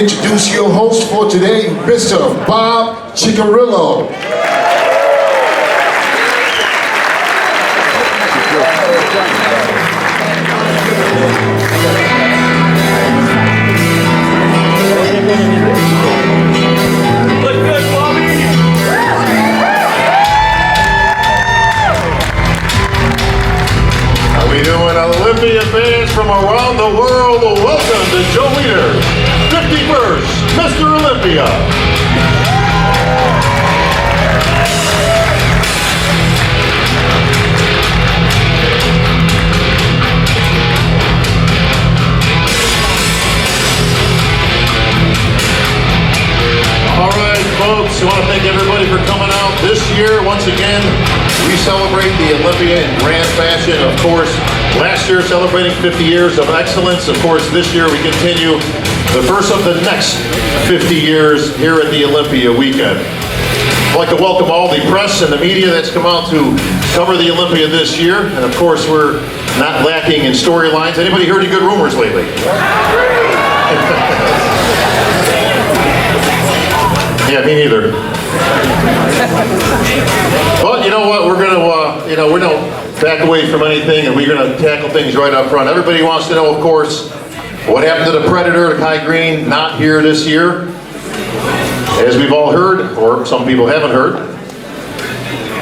introduce your host for today, Mr. Bob Chicarillo. Look good, Bobby. How we doing, Olympia fans from around the world? Welcome to Joe Leader's 51st Mr. Olympia. Folks, I want to thank everybody for coming out this year. Once again, we celebrate the Olympia in grand fashion. Of course, last year celebrating 50 years of excellence. Of course, this year we continue the first of the next 50 years here at the Olympia weekend. I'd like to welcome all the press and the media that's come out to cover the Olympia this year. And of course, we're not lacking in storylines. Anybody heard any good rumors lately? Yeah, me neither. But you know what? We're going to, we don't back away from anything, and we're going to tackle things right up front. Everybody wants to know, of course, what happened to the Predator, Kai Green, not here this year, as we've all heard, or some people haven't heard.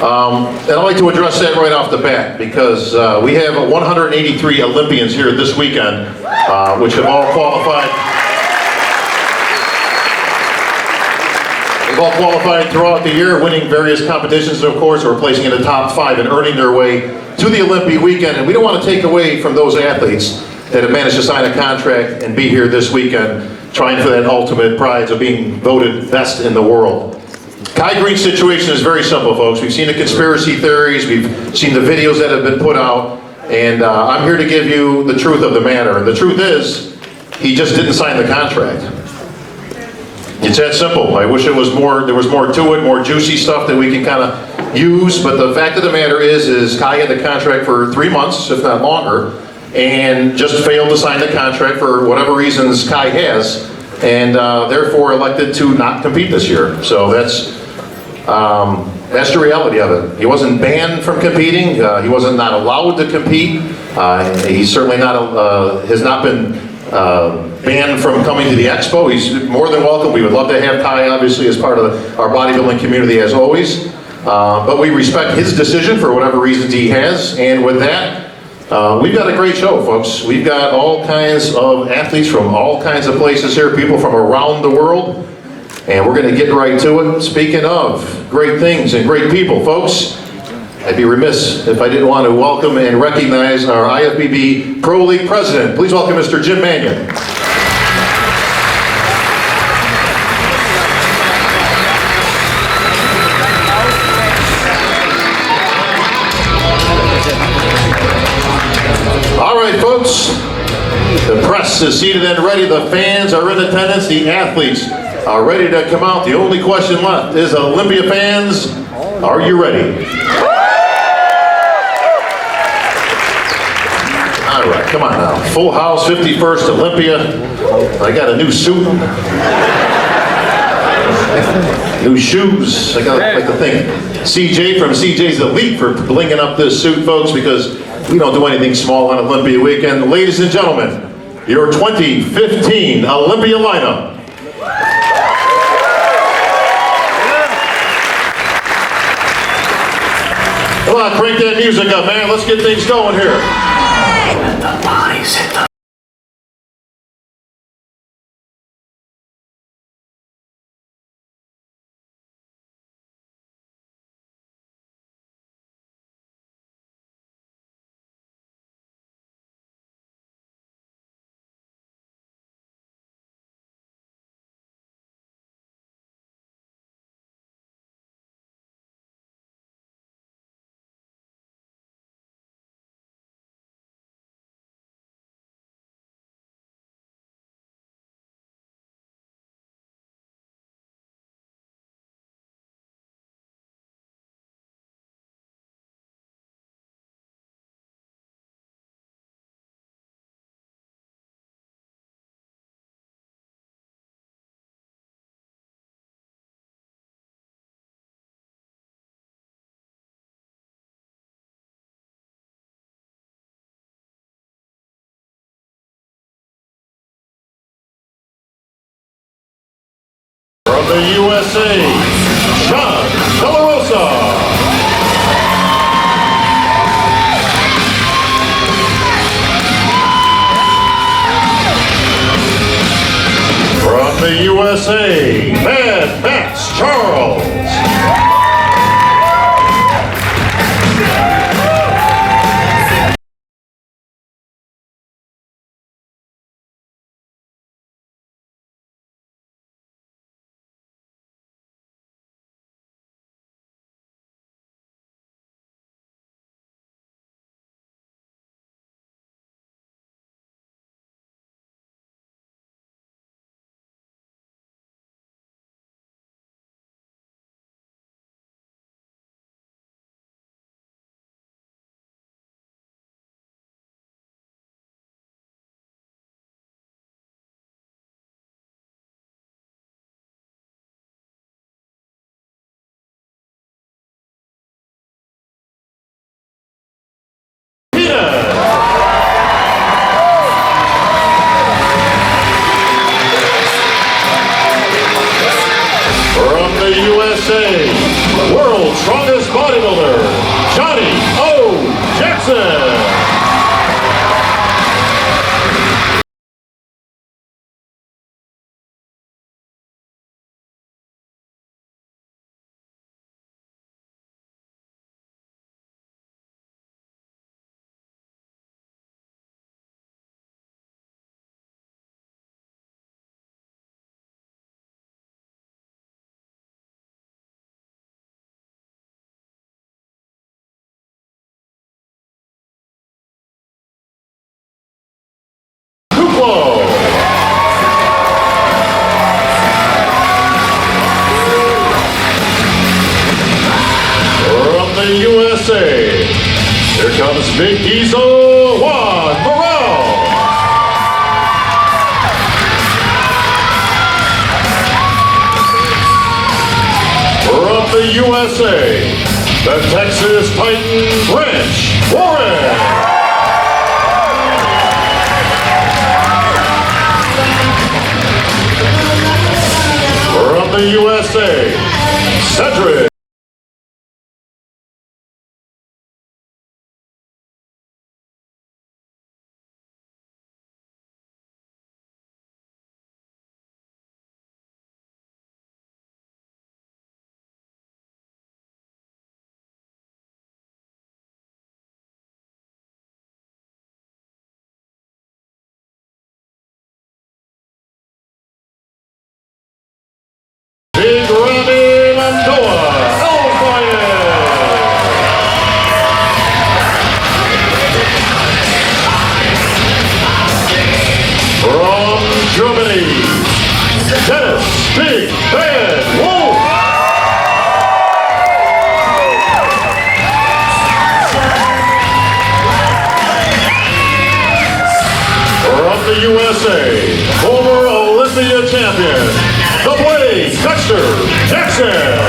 And I'd like to address that right off the bat, because we have 183 Olympians here this weekend, which have all qualified. They've all qualified throughout the year, winning various competitions, of course, or placing in the top 5 and earning their way to the Olympia weekend. And we don't want to take away from those athletes that have managed to sign a contract and be here this weekend, trying for that ultimate prize of being voted best in the world. Kai Green's situation is very simple, folks. We've seen the conspiracy theories, we've seen the videos that have been put out, and I'm here to give you the truth of the matter. And the truth is, he just didn't sign the contract. It's that simple. I wish it was more, there was more to it, more juicy stuff that we can kind of use, but the fact of the matter is Kai had the contract for 3 months, if not longer, and just failed to sign the contract for whatever reasons Kai has, and therefore elected to not compete this year. So that's the reality of it. He wasn't banned from competing. He wasn't not allowed to compete. He's certainly not, has not been banned from coming to the expo. He's more than welcome. We would love to have Kai, obviously, as part of our bodybuilding community, as always. But we respect his decision for whatever reasons he has. And with that, we've got a great show, folks. We've got all kinds of athletes from all kinds of places here, people from around the world. And we're going to get right to it. Speaking of great things and great people, folks, I'd be remiss if I didn't want to welcome and recognize our IFBB Pro League President. Please welcome Mr. Jim Mannion. All right, folks. The press is seated and ready. The fans are in attendance. The athletes are ready to come out. The only question left is, Olympia fans, are you ready? All right, come on now. Full house, 51st Olympia. I got a new suit. New shoes. I got like to thank CJ from CJ's Elite for blinging up this suit, folks, because we don't do anything small on Olympia weekend. Ladies and gentlemen, your 2015 Olympia lineup. Come on, crank that music up, man. Let's get things going here. The bodies hit the From the USA, John Delarosa. From the USA, Mad Max Charles. From the USA, world's strongest bodybuilder, Johnny O. Jackson. From the USA, here comes Big Diesel Juan Morel. From the USA, the Texas Titan Branch Warren. From the USA, Cedric. Big Ramy Mandoa, from Germany, Dennis Big Bad Wolf. From the USA, former Olympia champion, the Body-Xtreme Jackson.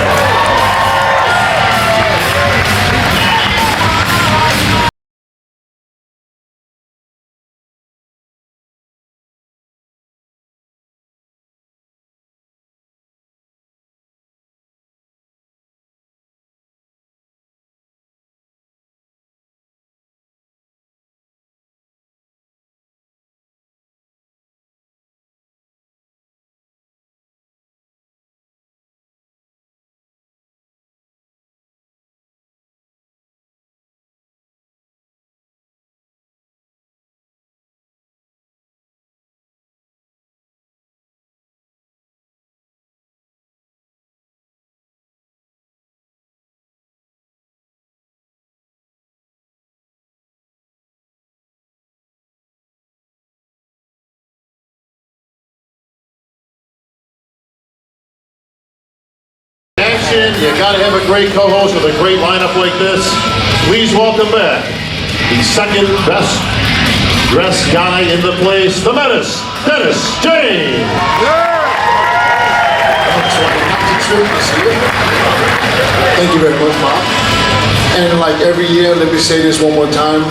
You gotta have a great co-host with a great lineup like this. Please welcome back the second best dressed guy in the place, the Menace, Dennis James. Thank you very much, Bob. And like every year, let me say this one more time.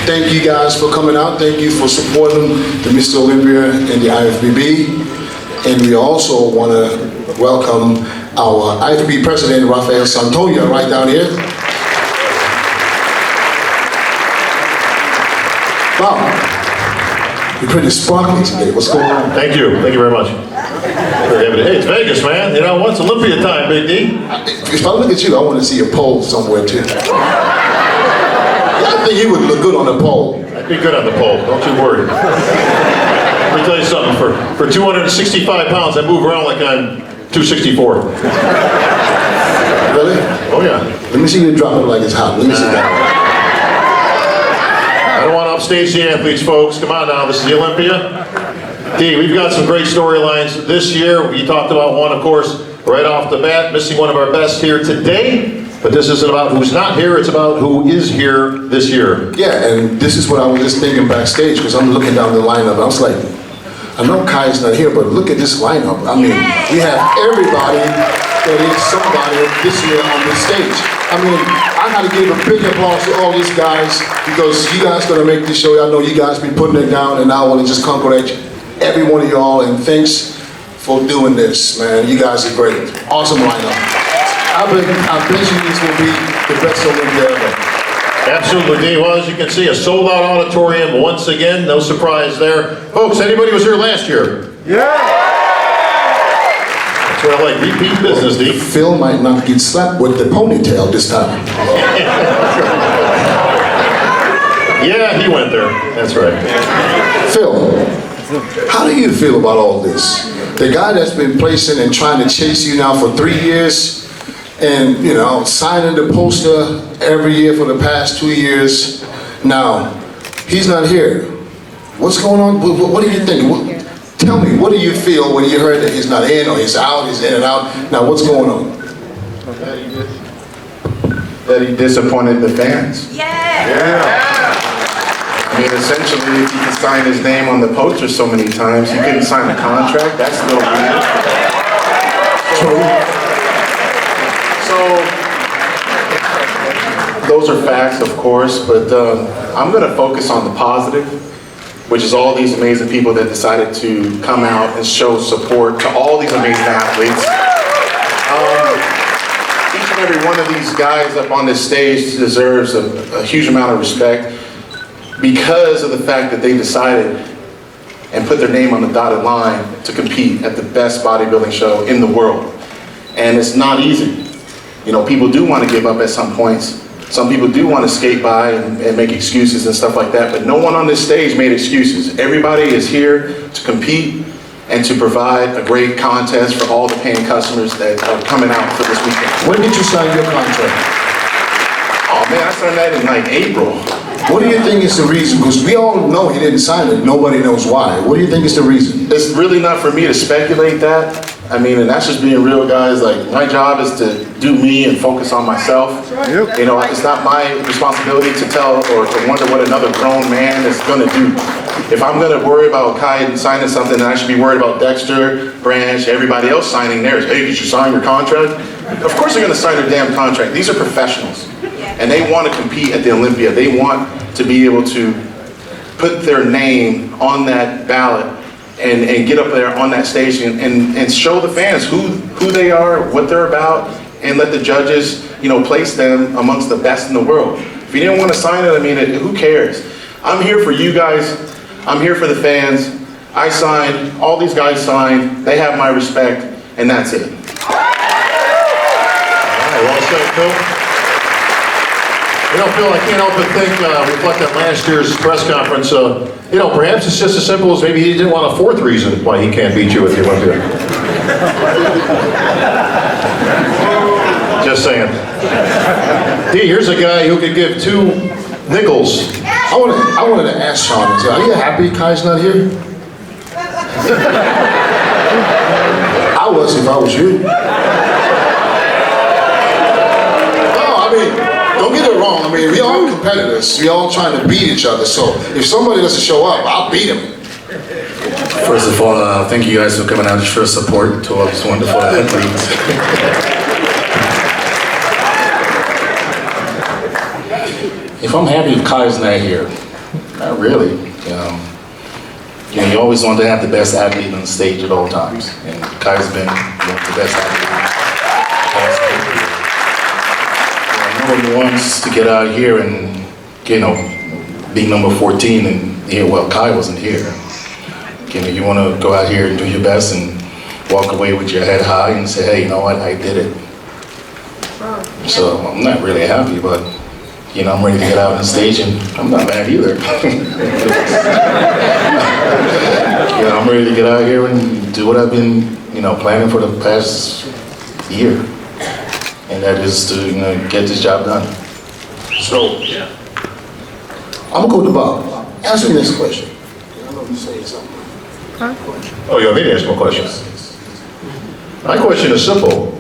Thank you guys for coming out. Thank you for supporting the Mr. Olympia and the IFBB. And we also want to welcome our IFB President, Rafael Santoya, right down here. Wow, you're pretty sparkly today. What's going on? Thank you very much. Hey, it's Vegas, man. You know, once Olympia time, Big D. If I look at you, I want to see a pole somewhere too. Yeah, I think you would look good on the pole. I'd be good on the pole, don't you worry. Let me tell you something, for 265 pounds, I move around like I'm 264. Really? Oh yeah. Let me see you drop it like it's hot. Let me see that. I don't want to upstage the athletes, folks. Come on now, this is the Olympia. D, we've got some great storylines this year. We talked about one, of course, right off the bat, missing one of our best here today. But this isn't about who's not here, it's about who is here this year. Yeah, and this is what I was just thinking backstage, because I'm looking down the lineup. I was like, I know Kai's not here, but look at this lineup. I mean, we have everybody that is somebody this year on this stage. I mean, I had to give a big applause to all these guys, because you guys gonna make this show. I know you guys been putting it down, and I want to just congratulate every one of y'all, and thanks for doing this, man. You guys are great. Awesome lineup. I bet you this will be the best Olympia ever. Absolutely, D. Well, as you can see, a sold-out auditorium once again. No surprise there. Folks, anybody was here last year? Yeah! That's what I like, repeat business, D. Phil might not get slapped with the ponytail this time. Yeah, he went there. That's right. Phil, how do you feel about all this? The guy that's been placing and trying to chase you now for 3 years, and you know, signing the poster every year for the past 2 years. Now, he's not here. What's going on? What do you think? Tell me, what do you feel when you heard that he's not in or he's out, he's in and out? Now, what's going on? That he disappointed the fans. Yeah! I mean, essentially, if he could sign his name on the poster so many times, he couldn't sign a contract. That's a little weird. So, those are facts, of course, but I'm going to focus on the positive, which is all these amazing people that decided to come out and show support to all these amazing athletes. Each and every one of these guys up on this stage deserves a huge amount of respect, because of the fact that they decided and put their name on the dotted line to compete at the best bodybuilding show in the world. And it's not easy. You know, people do want to give up at some points. Some people do want to skate by and make excuses and stuff like that, but no one on this stage made excuses. Everybody is here to compete and to provide a great contest for all the paying customers that are coming out for this weekend. When did you sign your contract? Oh man, I signed that in like April. What do you think is the reason? Because we all know he didn't sign it. Nobody knows why. What do you think is the reason? It's really not for me to speculate that. I mean, and that's just being real, guys. Like, my job is to do me and focus on myself. Yep. You know, it's not my responsibility to tell or to wonder what another grown man is going to do. If I'm going to worry about Kai signing something, then I should be worried about Dexter, Branch, everybody else signing theirs. Hey, did you sign your contract? Of course they're going to sign their damn contract. These are professionals. And they want to compete at the Olympia. They want to be able to put their name on that ballot and get up there on that stage and show the fans who they are, what they're about, and let the judges, you know, place them amongst the best in the world. If you didn't want to sign it, I mean, who cares? I'm here for you guys. I'm here for the fans. I signed, all these guys signed, they have my respect, and that's it. All right, well said, Phil. You know, Phil, I can't help but think, reflect on last year's press conference, you know, perhaps it's just as simple as maybe he didn't want a fourth reason why he can't beat you at the Olympia. Just saying. D, here's a guy who could give 2 nickels. I wanted to ask Sean, are you happy Kai's not here? I was if I was you. No, I mean, don't get it wrong. I mean, we all competitors. We all trying to beat each other. So if somebody doesn't show up, I'll beat him. First of all, thank you guys for coming out to show support to all these wonderful athletes. If I'm happy if Kai's not here, not really. You know, you always want to have the best athlete on the stage at all times, and Kai's been one of the best athletes. Nobody wants to get out here and, you know, be number 14 and here, well, Kai wasn't here. You know, you want to go out here and do your best and walk away with your head high and say, hey, you know what, I did it. So I'm not really happy, but, you know, I'm ready to get out on stage and I'm not mad either. You know, I'm ready to get out here and do what I've been, you know, planning for the past year. And that is to, you know, get this job done. So, I'm going to go to Bob. Ask me this question. I know you're saying something. Oh, you want me to ask more questions? My question is simple.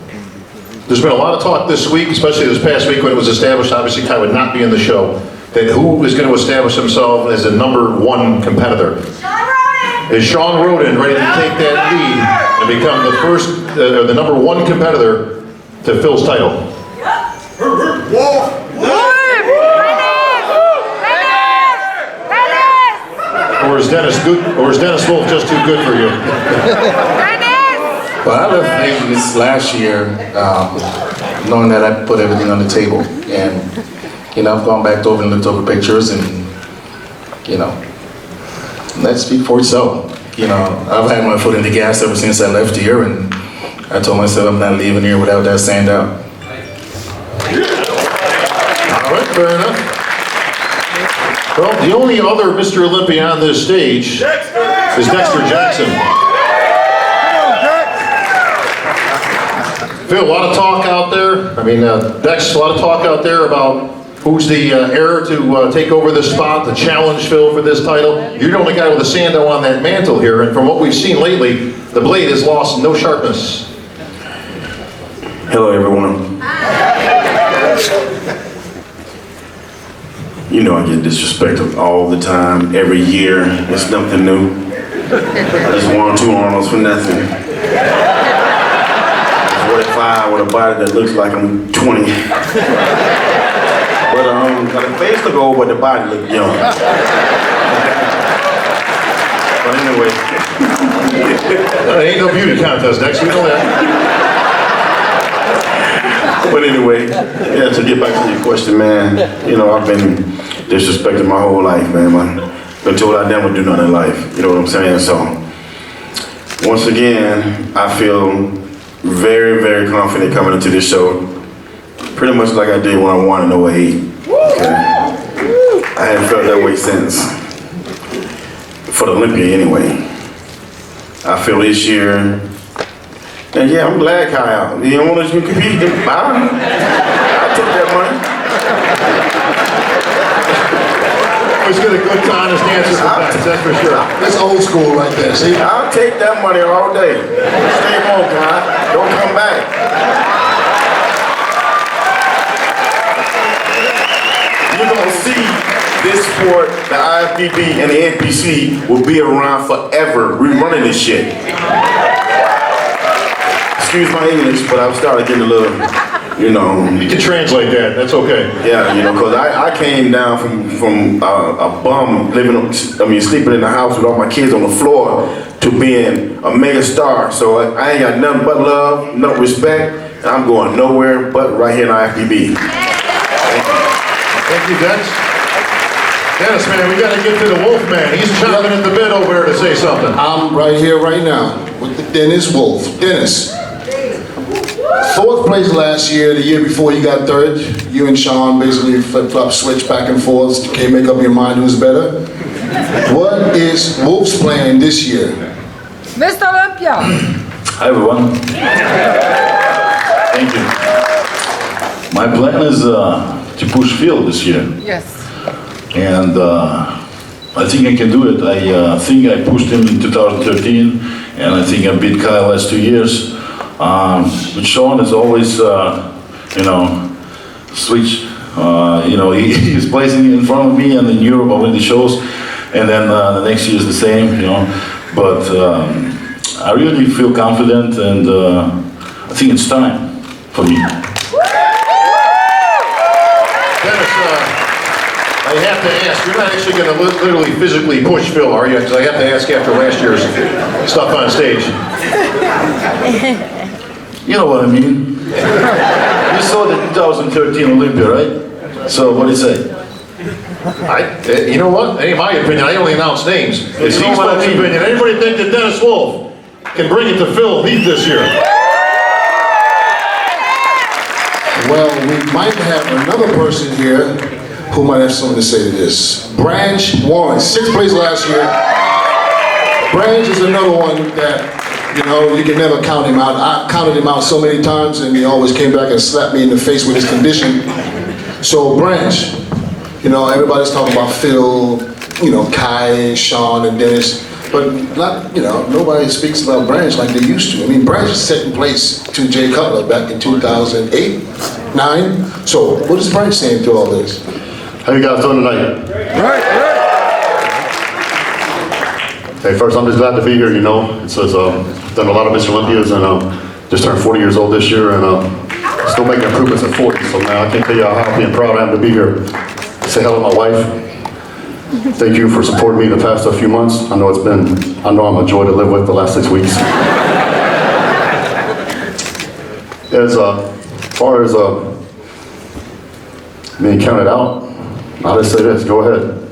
There's been a lot of talk this week, especially this past week when it was established, obviously Kai would not be in the show, that who is going to establish himself as the #1 competitor. Is Sean Roden ready to take that lead and become the first, the #1 competitor to Phil's title? Or is Dennis Wolf just too good for you? Well, I left Vegas last year knowing that I put everything on the table. And, you know, I've gone back over and looked over pictures and, you know, let's speak for itself. You know, I've had my foot in the gas ever since I left here, and I told myself I'm not leaving here without that standout. All right, fair enough. Well, the only other Mr. Olympia on this stage is Dexter Jackson. Phil, a lot of talk out there. I mean, Dex, a lot of talk out there about who's the heir to take over this spot, to challenge Phil for this title. You're the only guy with a sando on that mantle here, and from what we've seen lately, the blade has lost no sharpness. Hello, everyone. You know I get disrespected all the time, every year. It's nothing new. I just won 2 Arnolds for nothing. 45 with a body that looks like I'm 20. But the face look old, but the body look young. But anyway. It ain't no beauty contest, Dex, we know that. But anyway, yeah, to get back to your question, man, you know, I've been disrespected my whole life, man. I've been told I never do nothing in life, you know what I'm saying? So, once again, I feel very, very confident coming into this show. Pretty much like I did when I won in 08. Okay? I hadn't felt that way since. For the Olympia, anyway. I feel this year. And yeah, I'm glad Kai out. You don't want to compete? I'll take that money. Always get a good, honest answer from Dex, that's for sure. That's old school right there, see? I'll take that money all day. Stay home, Kai. Don't come back. You're going to see this sport, the IFBB and the NPC, will be around forever. We're running this shit. Excuse my English, but I've started getting a little, you know. You can translate that, that's okay. Yeah, you know, because I came down from a bum sleeping in the house with all my kids on the floor to being a mega star. So I ain't got nothing but love, no respect, and I'm going nowhere but right here in IFBB. Thank you, Dex. Dennis, man, we got to get to the Wolf man. He's chomping at the bit over there to say something. I'm right here, right now, with the Dennis Wolf. Dennis, 4th place last year. The year before you got 3rd. You and Sean basically flip-flop, switch back and forth. Can't make up your mind who's better. What is Wolf's plan this year? Mr.Olympia. Hi everyone. Thank you. My plan is to push Phil this year. Yes. And I think I can do it. I think I pushed him in 2013, and I think I beat Kyle last 2 years. But Sean is always, you know, switch. You know, he's placing in front of me, and in Europe I win the shows, and then the next year is the same, you know. But I really feel confident, and I think it's time for me. Dennis, I have to ask, you're not actually going to literally physically push Phil, are you? Because I have to ask after last year's stuff on stage. You know what I mean? You saw the 2013 Olympia, right? So what do you say? You know what? That ain't my opinion. I only announce names. It's You know these what I folks' mean? opinion. Anybody think that Dennis Wolf can bring it to Phil Heath this year? Well, we might have another person here who might have something to say to this. Branch won 6th place last year. Branch is another one that, you know, you can never count him out. I counted him out so many times and he always came back and slapped me in the face with his condition. So Branch, you know, everybody's talking about Phil, you know, Kai, Sean, and Dennis, but not, you know, nobody speaks about Branch like they used to. I mean, Branch is second place to Jay Cutler back in 2008, 9. So what is Branch saying to all this? How you guys doing tonight? Hey, first, I'm just glad to be here, you know. It says, done a lot of Mr. Olympias and just turned 40 years old this year and still making improvements at 40. So man, I can't tell you how happy and proud I am to be here. Say hello to my wife. Thank you for supporting me the past few months. I know I'm a joy to live with the last 6 weeks. As far as being counted out, I'll just say this, go ahead,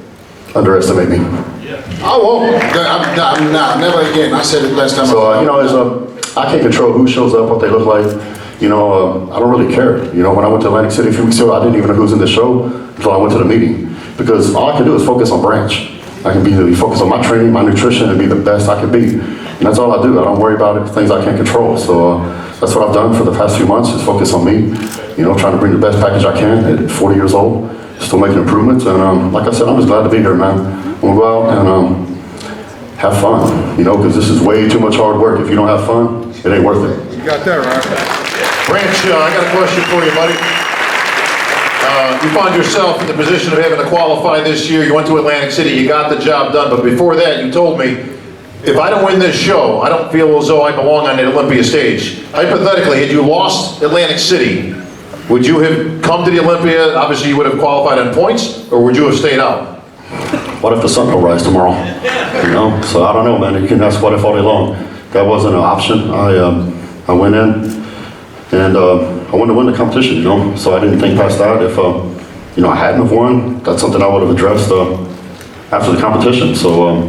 underestimate me. I won't. I'm not. Never again. I said it last time. So, you know, I can't control who shows up, what they look like. You know, I don't really care. You know, when I went to Atlantic City a few weeks ago, I didn't even know who was in the show until I went to the meeting. Because all I can do is focus on Branch. I can be focused on my training, my nutrition, and be the best I can be. And that's all I do. I don't worry about things I can't control. So that's what I've done for the past few months, is focus on me. You know, trying to bring the best package I can at 40 years old. Still making improvements. And like I said, I'm just glad to be here, man. I'm going to go out and have fun. You know, because this is way too much hard work. If you don't have fun, it ain't worth it. You got that right. Branch, I got a question for you, buddy. You found yourself in the position of having to qualify this year. You went to Atlantic City, you got the job done, but before that you told me, if I don't win this show, I don't feel as though I belong on the Olympia stage. Hypothetically, had you lost Atlantic City, would you have come to the Olympia? Obviously you would have qualified on points, or would you have stayed out? What if the sun don't rise tomorrow? You know, so I don't know, man. You can ask what if all day long. That wasn't an option. I went in and I wanted to win the competition, you know. So I didn't think past that. If you know, I hadn't have won, that's something I would have addressed after the competition. So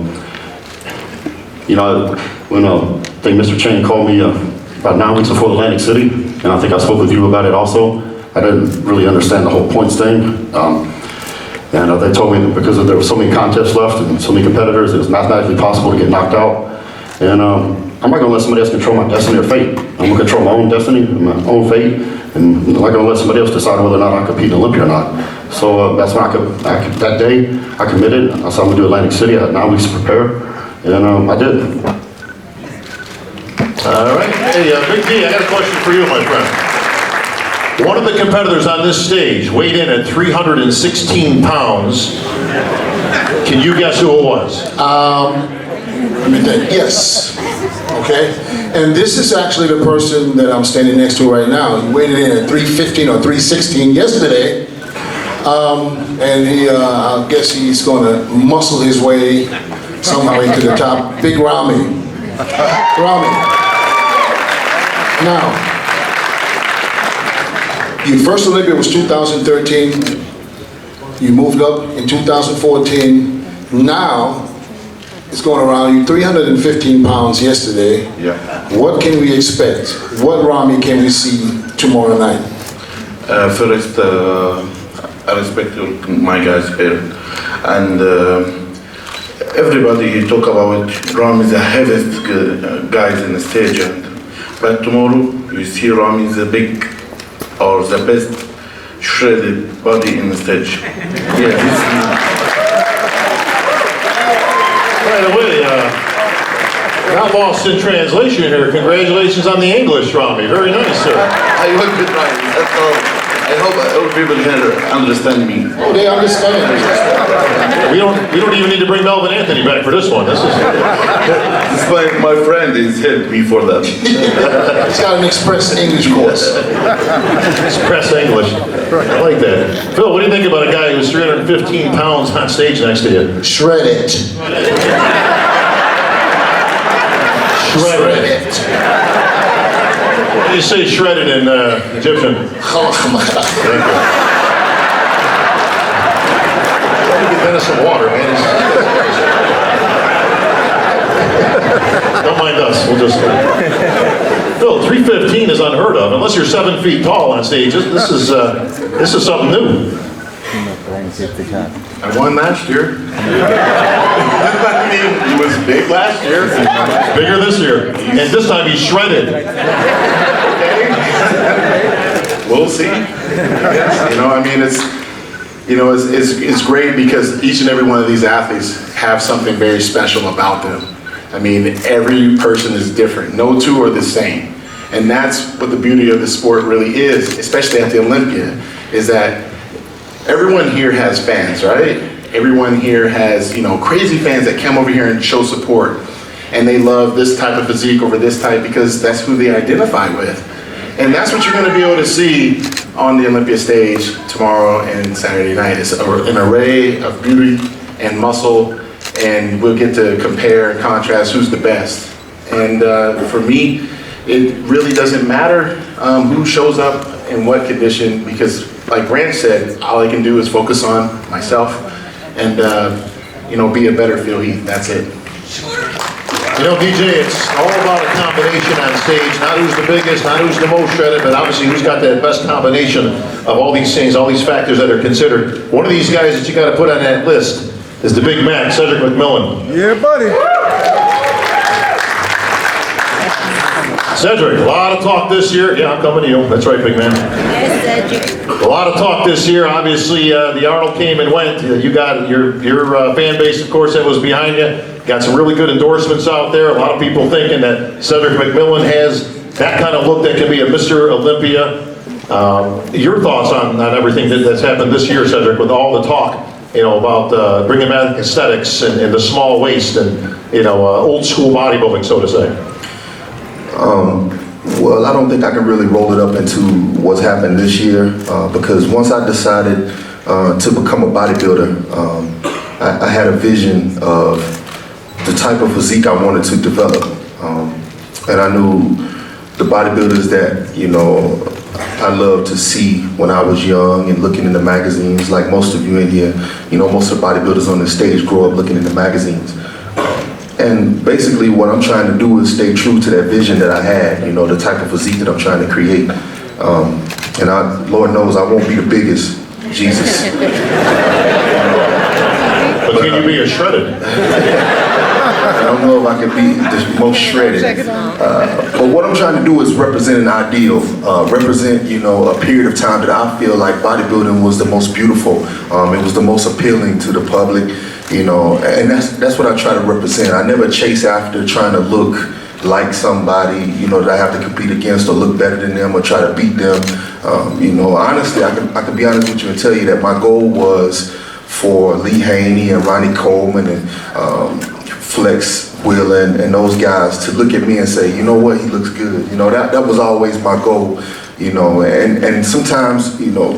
you know, when I think Mr. Chang called me about 9 weeks before Atlantic City, and I think I spoke with you about it also. I didn't really understand the whole points thing. And they told me that because there were so many contests left and so many competitors, it was mathematically possible to get knocked out. And I'm not gonna let somebody else control my destiny or fate. I'm gonna control my own destiny, my own fate, and I'm not gonna let somebody else decide whether or not I compete in Olympia or not. So that's when that day, I committed. I said I'm gonna do Atlantic City. I had 9 weeks to prepare, and I did. All right, hey, Big D, I got a question for you, my friend. One of the competitors on this stage weighed in at 316 pounds. Can you guess who it was? Let me think. Yes. Okay. And this is actually the person that I'm standing next to right now. He weighed in at 315 or 316 yesterday. And he, I guess he's going to muscle his way somehow into the top. Big Rami. Rami. Now, your first Olympia was 2013. You moved up in 2014. Now, it's going around you 315 pounds yesterday. Yeah. What can we expect? What Rami can we see tomorrow night? First, I respect my guys here. And everybody talk about Rami is the heaviest guys in the stage. But tomorrow, you see Rami is the big or the best shredded body in the stage. Yeah, this By the way, got lost in translation here. Congratulations on the English, Rami. Very nice, sir. I will be right. That's all. I hope people here understand me. Oh, they understand. We don't even need to bring Melvin Anthony back for this one. This is. Despite my friend is helped me for that. He's got an express English course. Express English. I like that. Phil, what do you think about a guy who's 315 pounds on stage next to you? Shred it. Shred it. What do you say shredded in Egyptian? Oh my God. Thank you. Let me get Dennis some water, man. Don't mind us. We'll just. Phil, 315 is unheard of. Unless you're 7 feet tall on stage, this is something new. I won last year. I mean, he was big last year. Bigger this year, and this time he's shredded. Okay. We'll see. Yes, you know, I mean, it's great because each and every one of these athletes have something very special about them. I mean, every person is different. No two are the same. And that's what the beauty of the sport really is, especially at the Olympia, is that everyone here has fans, right? Everyone here has, you know, crazy fans that come over here and show support. And they love this type of physique over this type because that's who they identify with. And that's what you're going to be able to see on the Olympia stage tomorrow and Saturday night. It's an array of beauty and muscle, and we'll get to compare and contrast who's the best. And for me, it really doesn't matter who shows up in what condition, because like Branch said, all I can do is focus on myself and you know, be a better Phil Heath. That's it. You know, DJ, it's all about a combination on stage. Not who's the biggest, not who's the most shredded, but obviously who's got that best combination of all these things, all these factors that are considered. One of these guys that you got to put on that list is the Big Mac, Cedric McMillan. Yeah, buddy. Cedric, a lot of talk this year. Yeah, I'm coming to you. That's right, big man. Yes, Cedric. A lot of talk this year. Obviously, the Arnold came and went. You got your fan base, of course, that was behind you. Got some really good endorsements out there. A lot of people thinking that Cedric McMillan has that kind of look that can be a Mr. Olympia. Your thoughts on everything that's happened this year, Cedric, with all the talk, you know, about bringing back aesthetics and the small waist and, you know, old school bodybuilding, so to say. Well, I don't think I can really roll it up into what's happened this year because once I decided to become a bodybuilder, I had a vision of the type of physique I wanted to develop. And I knew the bodybuilders that, you know, I loved to see when I was young and looking in the magazines, like most of you in here, you know, most of the bodybuilders on the stage grow up looking in the magazines. And basically what I'm trying to do is stay true to that vision that I had, you know, the type of physique that I'm trying to create. And Lord knows I won't be the biggest, Jesus. But can you be a shredded? I don't know if I could be the most shredded. But what I'm trying to do is represent an ideal, represent, you know, a period of time that I feel like bodybuilding was the most beautiful. It was the most appealing to the public, you know, and that's what I try to represent. I never chase after trying to look like somebody, you know, that I have to compete against or look better than them or try to beat them. You know, honestly, I can be honest with you and tell you that my goal was for Lee Haney and Ronnie Coleman and Flex Wheeler and those guys to look at me and say, you know what, he looks good. You know, that was always my goal, you know, and sometimes, you know,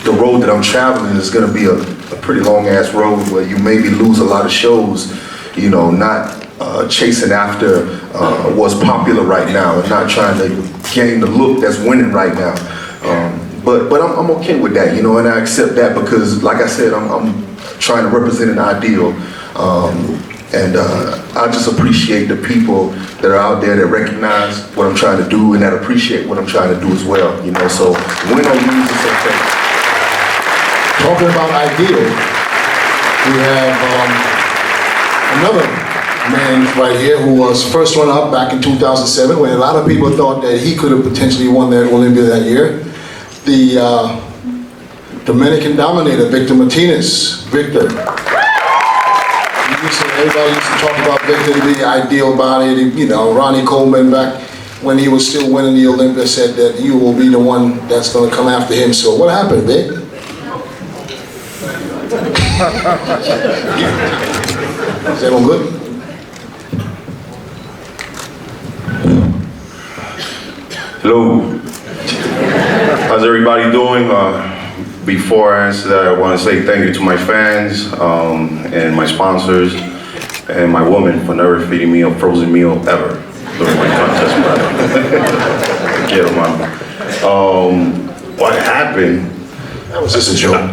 the road that I'm traveling is going to be a pretty long ass road where you maybe lose a lot of shows, you know, not chasing after what's popular right now and not trying to gain the look that's winning right now. But I'm okay with that, you know, and I accept that because, like I said, I'm trying to represent an ideal. And I just appreciate the people that are out there that recognize what I'm trying to do and that appreciate what I'm trying to do as well, you know, so win or lose, it's okay. Talking about ideal, we have another man right here who was first runner up back in 2007 when a lot of people thought that he could have potentially won that Olympia that year. The Dominican dominator, Victor Martinez. Victor. Everybody used to talk about Victor, the ideal body, you know, Ronnie Coleman back when he was still winning the Olympia, said that you will be the one that's going to come after him. So what happened, Vic? Is everyone good? Hello. How's everybody doing? Before I answer that, I want to say thank you to my fans and my sponsors and my woman for never feeding me a frozen meal ever during my contest battle. Get them on. What happened? That was just a joke.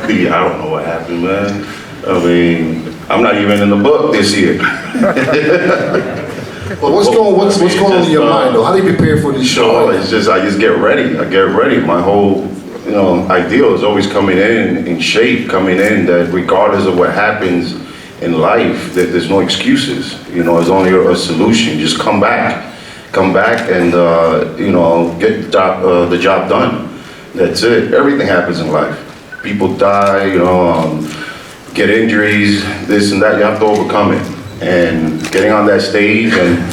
Yeah, I don't know what happened, man. I mean, I'm not even in the book this year. Well, what's going on in your mind, though? How do you prepare for this show? It's just, I just get ready. I get ready. My whole, ideal is always coming in shape, coming in that regardless of what happens in life, that there's no excuses. There's only a solution. Just come back and, get the job done. That's it. Everything happens in life. People die, get injuries, this and that. You have to overcome it. And getting on that stage and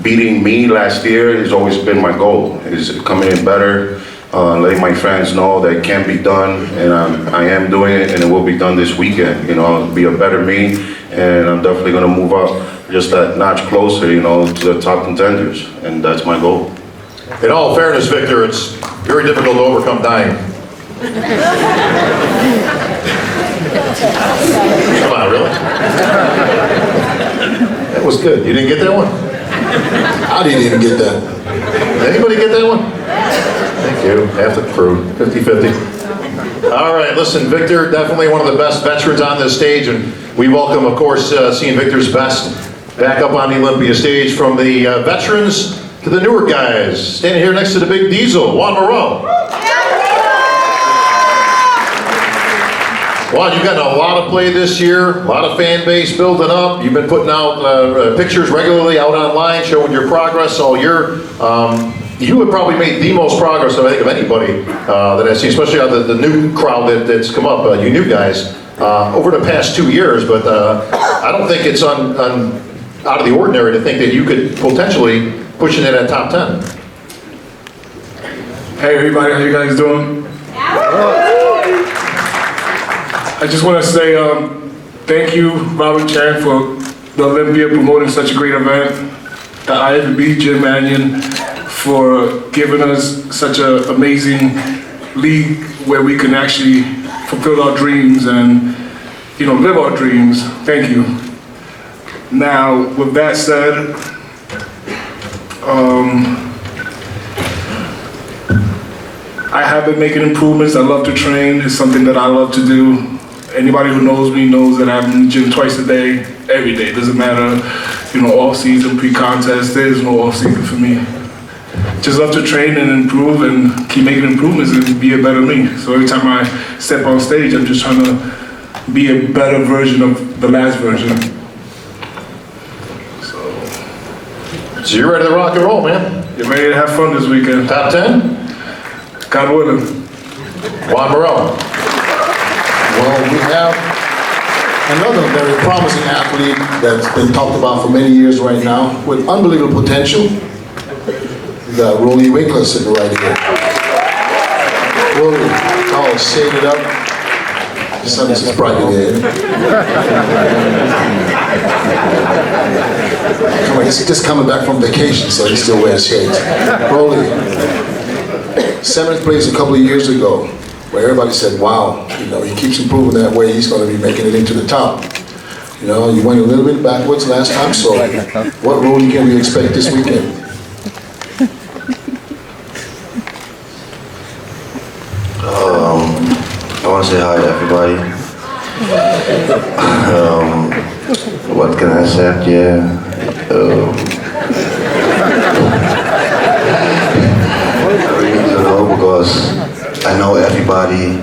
beating me last year has always been my goal, is coming in better, letting my fans know that it can be done, and I am doing it, and it will be done this weekend. Be a better me, and I'm definitely going to move up just that notch closer, to the top contenders, and that's my goal. In all fairness, Victor, it's very difficult to overcome dying. Come on, really? That was good. You didn't get that one? I didn't even get that. Anybody get that one? Thank you. Half the crew. 50-50. All right, listen, Victor, definitely one of the best veterans on this stage, and we welcome, of course, seeing Victor's best back up on the Olympia stage, from the veterans to the newer guys. Standing here next to the big diesel, Juan Moreau. Juan, you've gotten a lot of play this year, a lot of fan base building up. You've been putting out pictures regularly out online, showing your progress all year. You have probably made the most progress, I think, of anybody that I've seen, especially out of the new crowd that's come up, you new guys, over the past 2 years. But I don't think it's out of the ordinary to think that you could potentially push into that top 10. Hey everybody, how you guys doing? I just want to say thank you, Robert Chan, for the Olympia promoting such a great event. The IFBB, Jim Mannion, for giving us such an amazing league where we can actually fulfill our dreams and, live our dreams. Thank you. Now, with that said, I have been making improvements. I love to train. It's something that I love to do. Anybody who knows me knows that I'm in the gym twice a day, every day. It doesn't matter, off season, pre-contest, there's no off season for me. Just love to train and improve and keep making improvements and be a better me. So every time I step on stage, I'm just trying to be a better version of the last version. So you're ready to rock and roll, man? You're ready to have fun this weekend. Top 10? God willing. Juan Moreau. Well, we have another very promising athlete that's been talked about for many years right now, with unbelievable potential. We got Rolly Winkler sitting right here. Rolly, all shaded up. The sun is bright here. Come on, he's just coming back from vacation, so he still wears shades. Rolly, 7th place a couple of years ago, where everybody said, wow, he keeps improving that way, he's going to be making it into the top. You went a little bit backwards last time, so what role can we expect this weekend? I want to say hi to everybody. What can I say? Yeah. I really don't know, because I know everybody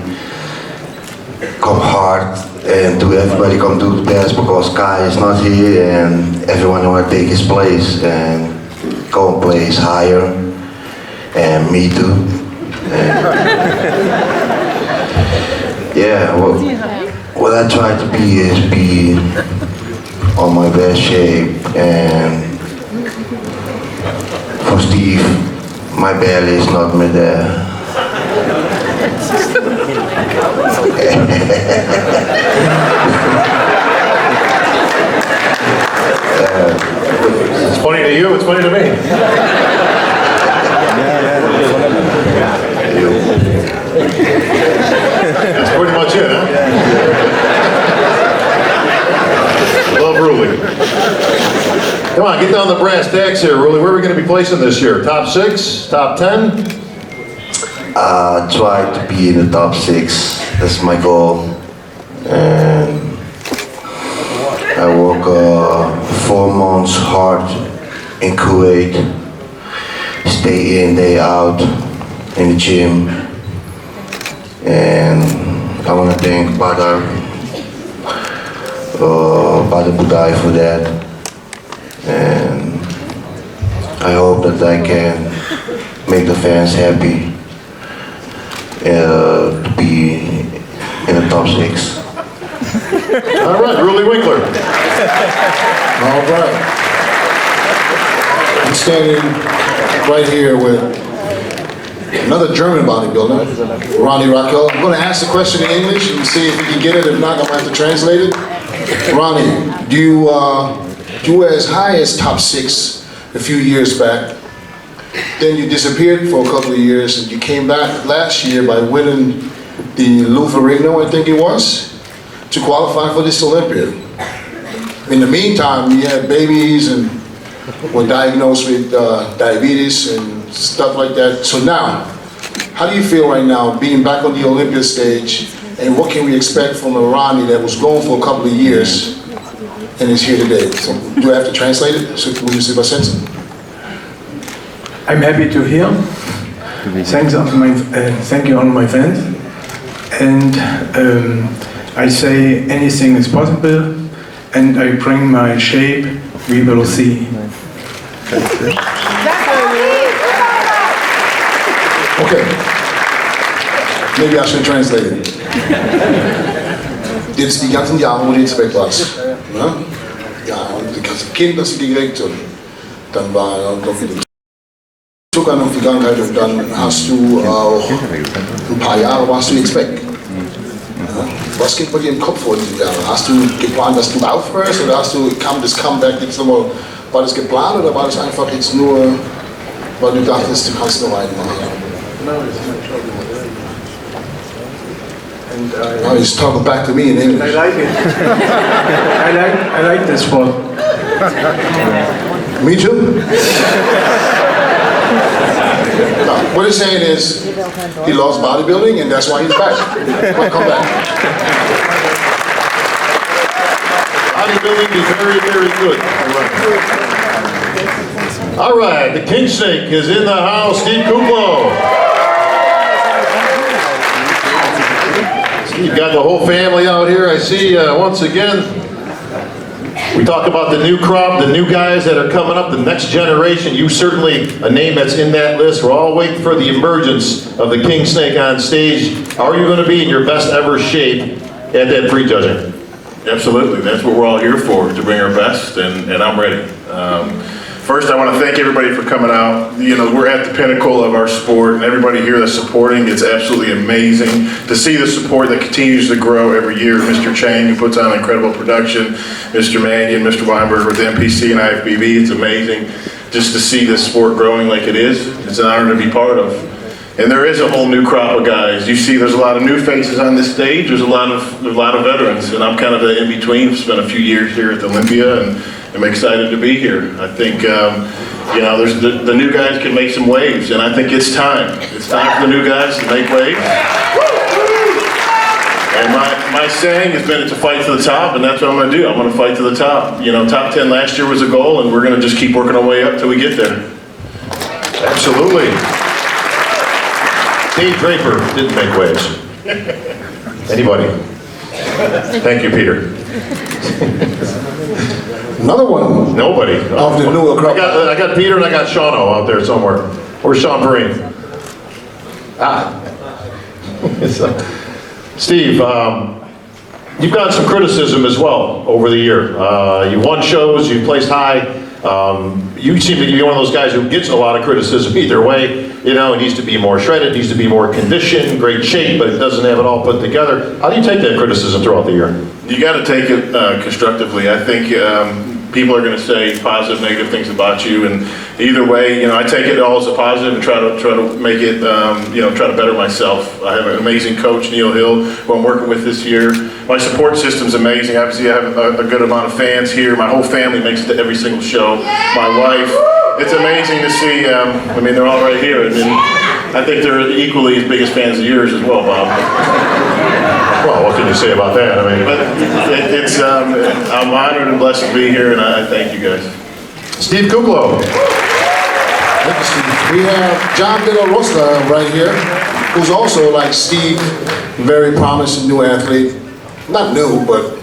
come hard and everybody come do the best, because Kai is not here and everyone want to take his place and go place higher, and me too. And yeah, what I try to be is be on my best shape and Steve, my belly is not me there. It's funny to you, it's funny to me. That's pretty much it, huh? Love Ruli. Come on, get down the brass tacks here, Ruli. Where are we going to be placing this year? Top 6? Top 10? Try to be in the top 6. That's my goal. And I work 4 months hard in Kuwait. Stay in, day out in the gym. And I want to thank Badar Budai for that. And I hope that I can make the fans happy to be in the top 6. All right, Ruli Winkler. All right. I'm standing right here with another German bodybuilder, Ronnie Raquel. I'm going to ask the question in English and see if we can get it. If not, I'm going to have to translate it. Ronnie, you were as high as top 6 a few years back. Then you disappeared for a couple of years, and you came back last year by winning the Luferino, I think it was, to qualify for this Olympia. In the meantime, you had babies and were diagnosed with diabetes and stuff like that. So now, how do you feel right now being back on the Olympia stage, and what can we expect from a Ronnie that was gone for a couple of years and is here today? So do I have to translate it? So will you see my sense? I'm happy to hear. Thank you all my fans. And I say anything is possible, and I bring my shape. We will see. Okay. Maybe I should translate it. Dit is die ganzen Jahre, wo du jetzt weg warst. Ne? Ja, und das Kind, das sie gekriegt haben, dann war noch wieder Zucker noch Vergangenheit und dann hast du auch ein paar Jahre warst du jetzt weg. Ja? Was geht bei dir im Kopf vor diesen Jahren? Hast du geplant, dass du aufhörst oder kam das Comeback jetzt nochmal, war das geplant oder war das einfach jetzt nur, weil du dachtest, du kannst noch einen machen? Oh, he's talking back to me in English. I like it. I like this sport. Me too. No, what he's saying is he loves bodybuilding and that's why he's back. Well, come back. Bodybuilding is very, very good. All right, the King Snake is in the house. Steve Kuplo. You've got the whole family out here. I see once again, we talk about the new crop, the new guys that are coming up, the next generation. You certainly a name that's in that list. We're all waiting for the emergence of the King Snake on stage. How are you going to be in your best ever shape at that prejudging? Absolutely, that's what we're all here for, to bring our best, and I'm ready. First, I want to thank everybody for coming out. You know, we're at the pinnacle of our sport, and everybody here that's supporting, it's absolutely amazing to see the support that continues to grow every year. Mr. Chang, who puts on incredible production, Mr. Mannion, Mr. Weinberg with MPC and IFBB, it's amazing just to see this sport growing like it is. It's an honor to be part of. And there is a whole new crop of guys. You see there's a lot of new faces on this stage, there's a lot of veterans, and I'm kind of the in-between. I've spent a few years here at the Olympia, and I'm excited to be here. I think, you know, there's the new guys can make some waves, and I think it's time. It's time for the new guys to make waves. And my saying has been, it's a fight to the top, and that's what I'm going to do. I'm going to fight to the top. You know, top 10 last year was a goal, and we're going to just keep working our way up till we get there. Absolutely. Dave Draper didn't make waves. Anybody? Thank you, Peter. Another one. Nobody. Of the newer crop. I got Peter and I got Shauno out there somewhere. Where's Sean Vereen? Steve, you've got some criticism as well over the year. You won shows, you placed high. You seem to be one of those guys who gets a lot of criticism either way. You know, it needs to be more shredded, needs to be more conditioned, great shape, but it doesn't have it all put together. How do you take that criticism throughout the year? You got to take it constructively. I think people are going to say positive, negative things about you, and either way, you know, I take it all as a positive and try to make it, you know, try to better myself. I have an amazing coach, Neil Hill, who I'm working with this year. My support system's amazing. Obviously, I have a good amount of fans here. My whole family makes it to every single show. My wife. It's amazing to see. I mean, they're all right here, and I think they're equally as big as fans of yours as well, Bob. Well, what can you say about that? I mean, but it's I'm honored and blessed to be here, and I thank you guys. Steve Kuklo. Thank you, Steve. We have John De La Rosa right here, who's also, like Steve, very promising new athlete. Not new, but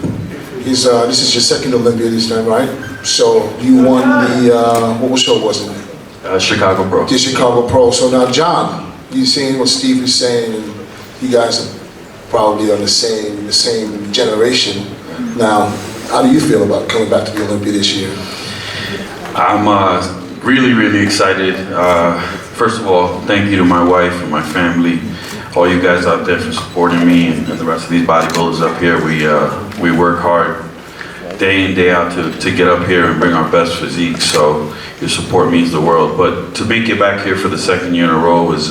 he's this is your second Olympia this time, right? So you won the what show was it? Chicago Pro. The Chicago Pro. So now, John, you seeing what Steve is saying, and you guys are probably on the same generation. Now, how do you feel about coming back to the Olympia this year? I'm really excited. First of all, thank you to my wife and my family, all you guys out there for supporting me, and the rest of these bodybuilders up here. We work hard day in, day out to get up here and bring our best physique, so your support means the world. But to make it back here for the second year in a row is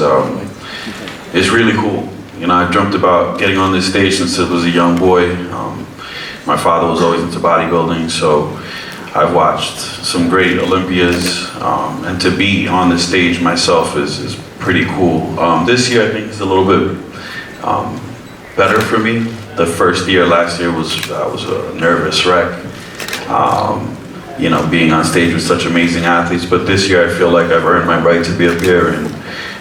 really cool. You know, I've dreamt about getting on this stage since I was a young boy. My father was always into bodybuilding, so I've watched some great Olympias, and to be on the stage myself is pretty cool. This year I think is a little bit better for me. The first year, last year, was a nervous wreck. You know, being on stage with such amazing athletes, but this year I feel like I've earned my right to be up here,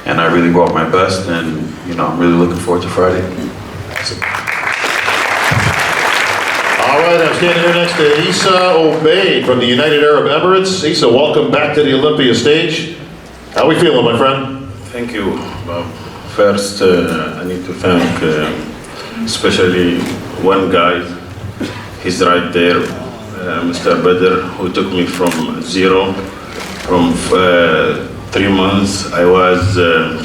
and I really brought my best, and you know, I'm really looking forward to Friday. All right, I'm standing here next to Issa Obeid from the United Arab Emirates. Issa, welcome back to the Olympia stage. How are we feeling, my friend? Thank you, Bob. First, I need to thank especially one guy. He's right there, Mr. Badr, who took me from zero. From 3 months, I was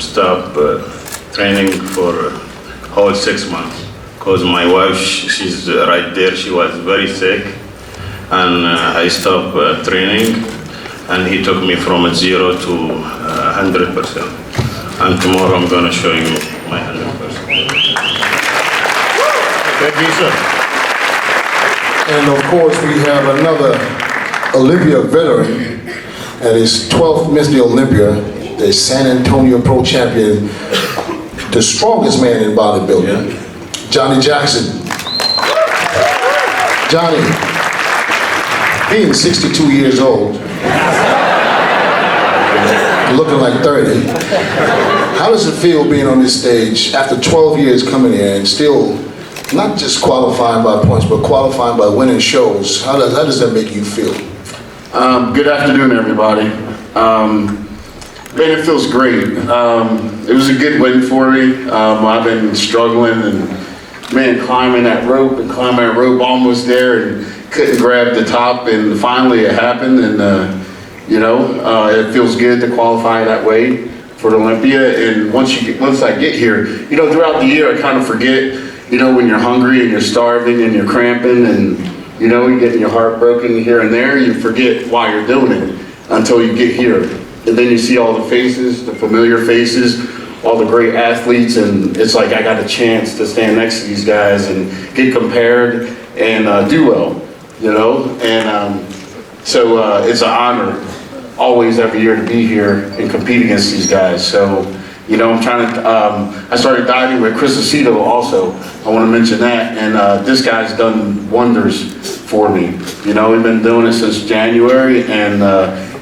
stopped training for whole 6 months. Because my wife, she's right there, she was very sick. And I stopped training, and he took me from 0 to 100%. And tomorrow I'm gonna show you my 100%. Thank you, sir. And of course, we have another Olympia veteran at his 12th Mr. Olympia, the San Antonio Pro Champion, the strongest man in bodybuilding, Johnny Jackson. Johnny, being 62 years old, looking like 30, how does it feel being on this stage after 12 years coming here and still not just qualifying by points, but qualifying by winning shows? How does that make you feel? Good afternoon, everybody. Man, it feels great. It was a good win for me. I've been struggling and, man, climbing that rope, almost there, and couldn't grab the top, and finally it happened, and you know, it feels good to qualify that way for the Olympia. And once I get here, you know, throughout the year I kind of forget, you know, when you're hungry and you're starving and you're cramping and, you know, you're getting your heart broken here and there, you forget why you're doing it until you get here. And then you see all the faces, the familiar faces, all the great athletes, and it's like I got a chance to stand next to these guys and get compared and do well, you know? And so it's an honor always every year to be here and compete against these guys. So, you know, I'm trying to, I started dieting with Chris Aceto also. I want to mention that, and this guy's done wonders for me. You know, we've been doing it since January, and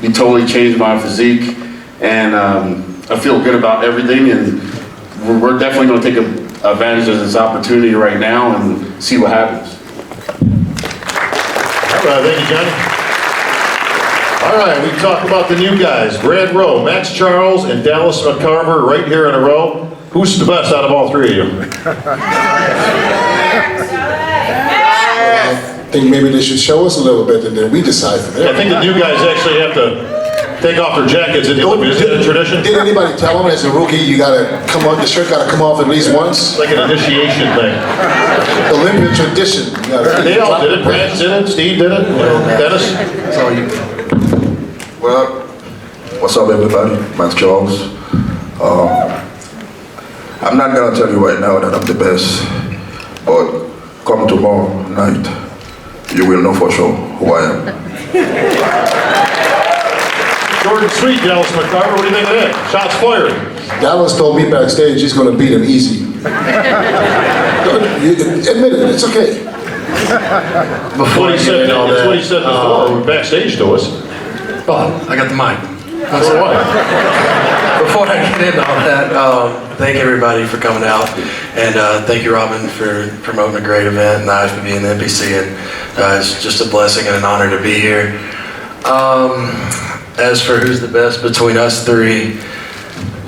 he totally changed my physique, and I feel good about everything, and we're definitely going to take advantage of this opportunity right now and see what happens. All right, thank you, Johnny. All right, we talk about the new guys. Brad Rowe, Max Charles, and Dallas McCarver right here in a row. Who's the best out of all three of you? think maybe they should show us a little bit and then we decide from there. I think the new guys actually have to take off their jackets at the Olympia. Is that a tradition? Did anybody tell them as a rookie you gotta come on, the shirt gotta come off at least once? Like an initiation thing. Olympia tradition. They all did it. Brad did it. Steve did it. Dennis. Well, what's up, everybody? Matt Charles. I'm not gonna tell you right now that I'm the best, but come tomorrow night, you will know for sure who I am. Jordan Sweet, Dallas McCarver, what do you think of that? Shots fired. Dallas told me backstage he's going to beat him easy. Admit it, it's okay. Before he said all that, that's what he said before, backstage to us. Oh, I got the mic. That's why. Before I get into all that, thank everybody for coming out, and thank you, Robin, for promoting a great event, and the IFBB and the NPC, and it's just a blessing and an honor to be here. As for who's the best between us three,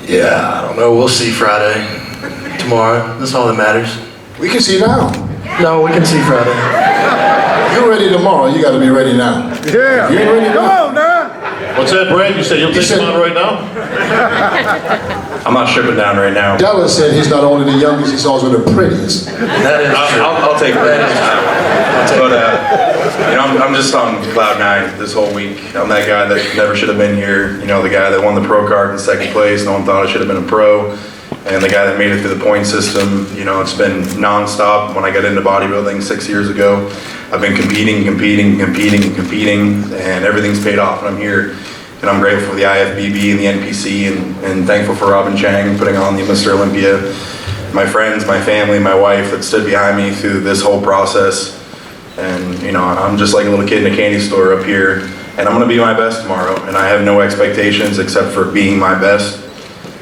yeah, I don't know. We'll see Friday, tomorrow. That's all that matters. We can see now. No, we can see Friday. You're ready tomorrow. You got to be ready now. Yeah. You ain't ready now. Come on now. What's that, Brad? You said you'll take him on right now? I'm not stripping down right now. Dallas said he's not only the youngest, he's also the prettiest. That is true. I'll take that. But I'm just on cloud nine this whole week. I'm that guy that never should have been here. You know, the guy that won the pro card in second place. No one thought I should have been a pro. And the guy that made it through the point system. You know, it's been nonstop. When I got into bodybuilding 6 years ago, I've been competing, and everything's paid off. And I'm here, and I'm grateful for the IFBB and the NPC, and thankful for Robin Chang putting on the Mr. Olympia. My friends, my family, my wife that stood behind me through this whole process. And you know, I'm just like a little kid in a candy store up here, and I'm gonna be my best tomorrow. And I have no expectations except for being my best.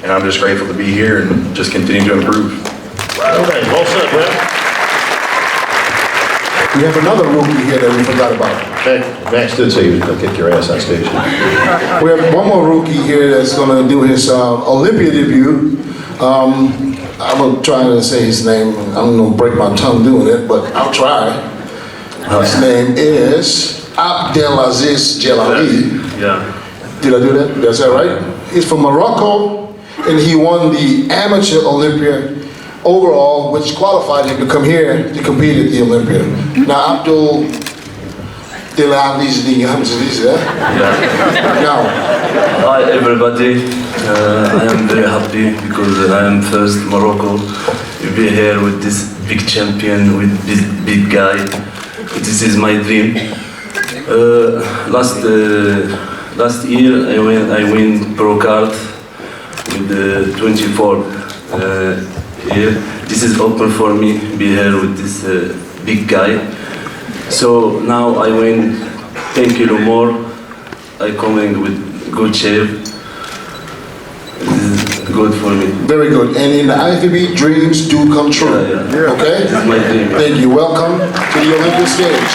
And I'm just grateful to be here and just continue to improve. Okay, well said, Brad. We have another rookie here that we forgot about. Max did say he was going to kick your ass on stage. We have one more rookie here that's going to do his Olympia debut. I'm going to try to say his name. I'm going to break my tongue doing it, but I'll try. His name is Abdelaziz Jelali. Yeah. Did I do that? That's that right? He's from Morocco, and he won the Amateur Olympia overall, which qualified him to come here to compete at the Olympia. Now, Abdul Dilaliz, Now, hi everybody, I am very happy because I am first Morocco to be here with this big champion, with this big guy. This is my dream. Last year I win pro card with the 24 year. This is open for me be here with this big guy. So now I win 10 kilo more. I coming with good shape. This is good for me. Very good. And in the IFBB, dreams do come true. Yeah. Okay? This is my dream. Thank you. Welcome to the Olympia stage.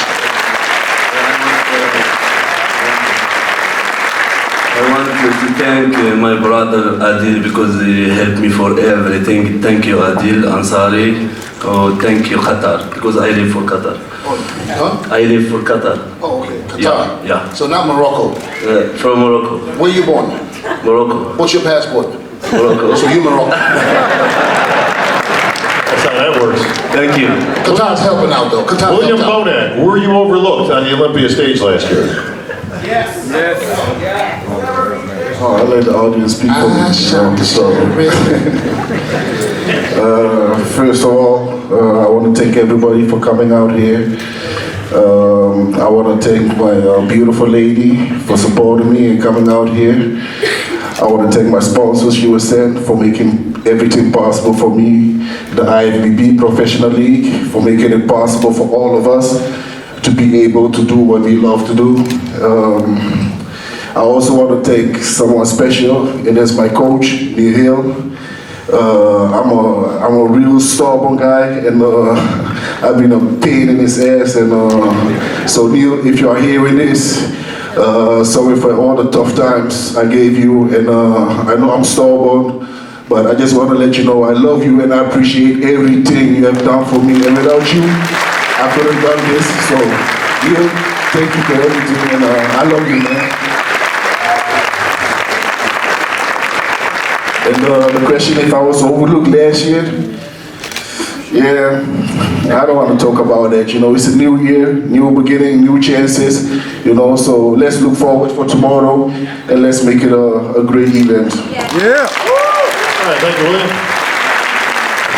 I want to thank my brother Adil because he helped me for everything. Thank you Adil Ansari. Oh, thank you Qatar because I live for Qatar. Huh? I live for Qatar. Oh, okay. Qatar. Yeah. Yeah. So not Morocco. From Morocco. Where you born? Morocco. What's your passport? Morocco. So you Morocco. That's how that works. Thank you. Qatar's helping out though. Qatar's William helped out. Bonan, were you overlooked on the Olympia stage last year? Yes. Oh, I let the audience speak for me. First of all, I want to thank everybody for coming out here. I want to thank my beautiful lady for supporting me and coming out here. I want to thank my sponsors, USN, for making everything possible for me. The IFBB Professional League, for making it possible for all of us to be able to do what we love to do. I also want to thank someone special, and that's my coach, Neil Hill. I'm a real stubborn guy, and I've been a pain in his ass. And so Neil, if you are hearing this, sorry for all the tough times I gave you, and I know I'm stubborn, but I just want to let you know I love you and I appreciate everything you have done for me. And without you, I couldn't have done this. So You, thank you for everything, and I love you, man. And the question, if I was overlooked last year, yeah, I don't want to talk about that. You know, it's a new year, new beginning, new chances. You know, so let's look forward for tomorrow and let's make it a great event. Yeah. All right, thank you, William.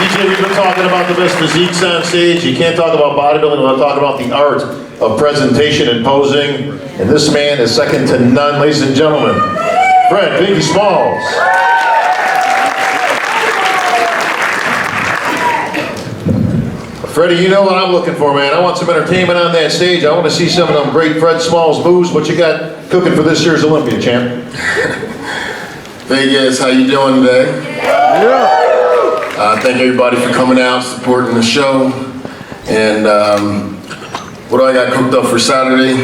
DJ, we've been talking about the best physiques on stage. You can't talk about bodybuilding without talking about the art of presentation and posing. And this man is second to none, ladies and gentlemen. Fred Biggie Smalls. Freddie, you know what I'm looking for, man. I want some entertainment on that stage. I want to see some of them great Fred Smalls moves. What you got cooking for this year's Olympia, champ? Vegas, how you doing today? Yeah. Thank everybody for coming out, supporting the show. And what do I got cooked up for Saturday?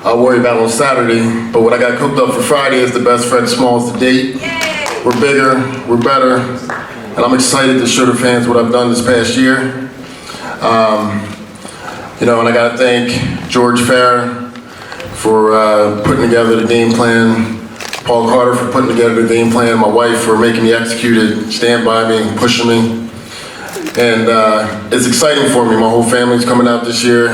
I'll worry about it on Saturday. But what I got cooked up for Friday is the best Fred Smalls to date. We're bigger, we're better. And I'm excited to show the fans what I've done this past year. You know, and I gotta thank George Farr for putting together the game plan, Paul Carter for putting together the game plan, my wife for making me execute it, stand by me, pushing me. And it's exciting for me. My whole family's coming out this year.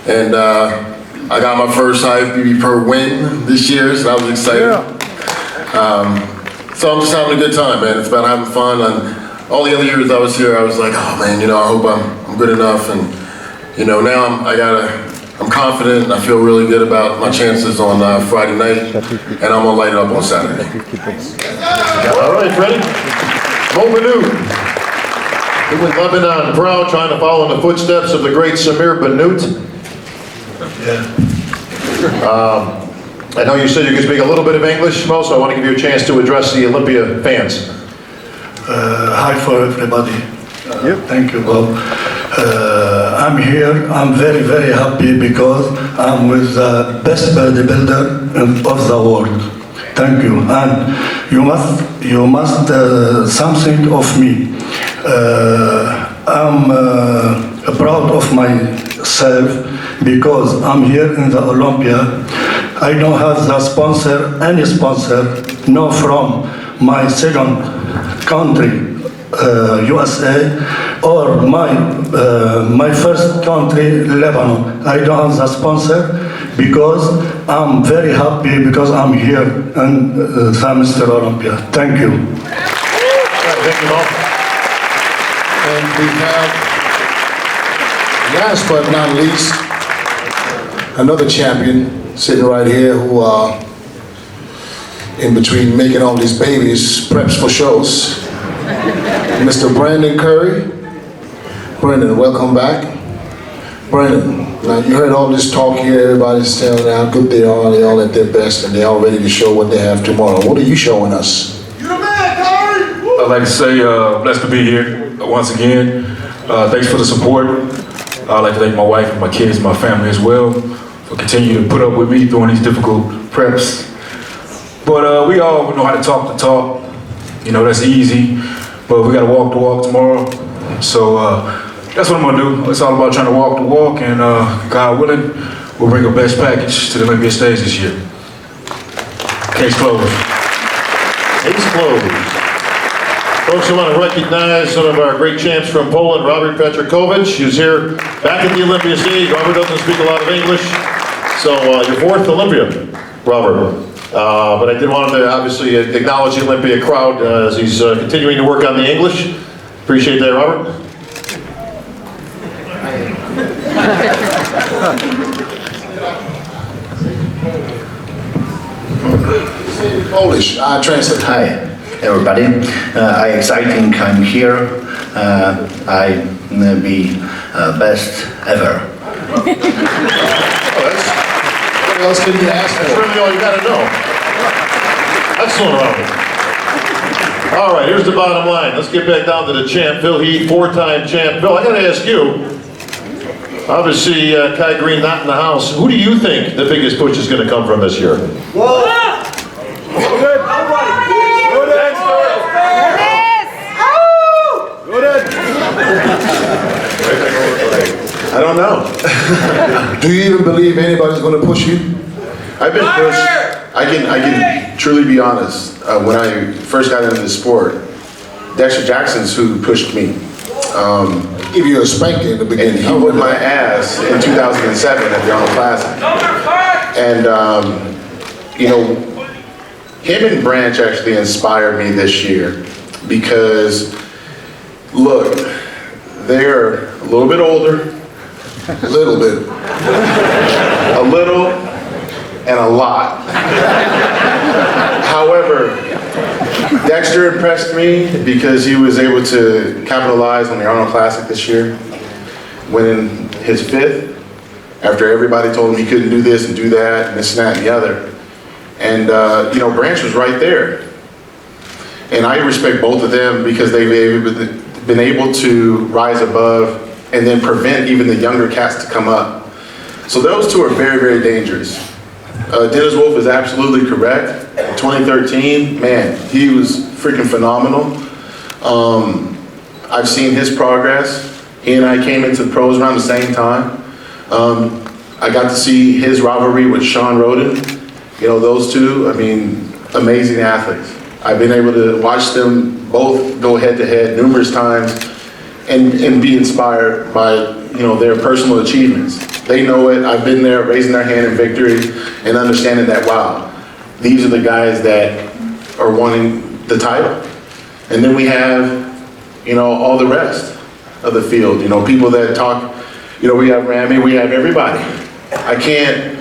And I got my first IFBB per win this year, so that was exciting. So I'm just having a good time, man. It's about having fun. And all the other years I was here, I was like, oh man, you know, I hope I'm good enough. And you know, now I'm confident and I feel really good about my chances on Friday night. And I'm gonna light it up on Saturday. All right, Freddie. Mo Banu. With Lebanon proud, trying to follow in the footsteps of the great Samir Bannout. Yeah. I know you said you could speak a little bit of English, Mo, so I want to give you a chance to address the Olympia fans. Hi for everybody. Thank you, Bob. I'm here. I'm very, very happy because I'm with the best bodybuilder of the world. Thank you. And you must something of me. I'm proud of myself because I'm here in the Olympia. I don't have the sponsor, any sponsor, no from my second country, USA, or my first country, Lebanon. I don't have the sponsor because I'm very happy because I'm here and Mr. Olympia. Thank you. Thank you, Mo. And we have, last but not least, another champion sitting right here who in between making all these babies, preps for shows. Mr. Brandon Curry. Brandon, welcome back. Brandon, now you heard all this talk here, everybody's telling how good they are, they all at their best, and they're all ready to show what they have tomorrow. What are you showing us? I'd like to say blessed to be here once again. Thanks for the support. I'd like to thank my wife and my kids, my family as well, for continuing to put up with me during these difficult preps. But we all know how to talk the talk. You know, that's easy, but we got to walk the walk tomorrow. So that's what I'm gonna do. It's all about trying to walk the walk, and God willing, we'll bring a best package to the Olympia stage this year. Case closed. Case closed. Folks, I want to recognize one of our great champs from Poland, Robert Petrikowicz, who's here back at the Olympia stage. Robert doesn't speak a lot of English, so your fourth Olympia, Robert. But I did want to obviously acknowledge the Olympia crowd as he's continuing to work on the English. Appreciate that, Robert. Polish, translate. Hi, everybody. I exciting I'm here. I be best ever. What else can you ask for? That's really all you got to know. Excellent, Robert. All right, here's the bottom line. Let's get back down to the champ, Phil Heath, four-time champ. Phil, I got to ask you, obviously Kai Green not in the house. Who do you think the biggest push is going to come from this year? I don't know. Do you even believe anybody's going to push you? I've been pushed. I can truly be honest. When I first got into the sport, Dexter Jackson's who pushed me. Give you a spanking in the beginning. He whipped my ass in 2007 at the Arnold Classic. And you know, him and Branch actually inspired me this year because, look, they're a little bit older. A little bit. A little and a lot. However, Dexter impressed me because he was able to capitalize on the Arnold Classic this year, winning his 5th after everybody told him he couldn't do this and do that and this and that and the other. And you know, Branch was right there. And I respect both of them because they've been able to rise above and then prevent even the younger cats to come up. So those two are very, very dangerous. Dennis Wolf is absolutely correct. In 2013, man, he was freaking phenomenal. I've seen his progress. He and I came into the pros around the same time. I got to see his rivalry with Sean Roden. You know, those two, I mean, amazing athletes. I've been able to watch them both go head to head numerous times and be inspired by, you know, their personal achievements. They know it. I've been there raising their hand in victory and understanding that, wow, these are the guys that are wanting the title. And then we have, you know, all the rest of the field. You know, people that talk, you know, we have Ramy, we have everybody. I can't,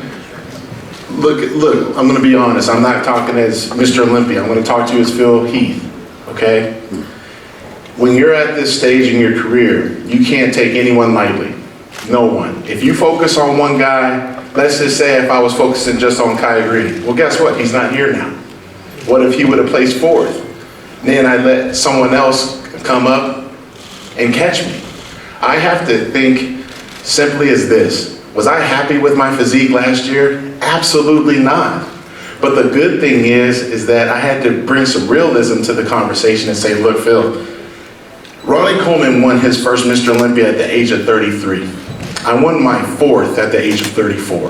look, I'm gonna be honest. I'm not talking as Mr. Olympia. I'm gonna talk to you as Phil Heath, okay? When you're at this stage in your career, you can't take anyone lightly. No one. If you focus on one guy, let's just say if I was focusing just on Kai Green, well, guess what? He's not here now. What if he would have placed 4th? Then I let someone else come up and catch me. I have to think simply as this. Was I happy with my physique last year? Absolutely not. But the good thing is that I had to bring some realism to the conversation and say, look, Phil, Ronnie Coleman won his first Mr. Olympia at the age of 33. I won my 4th at the age of 34.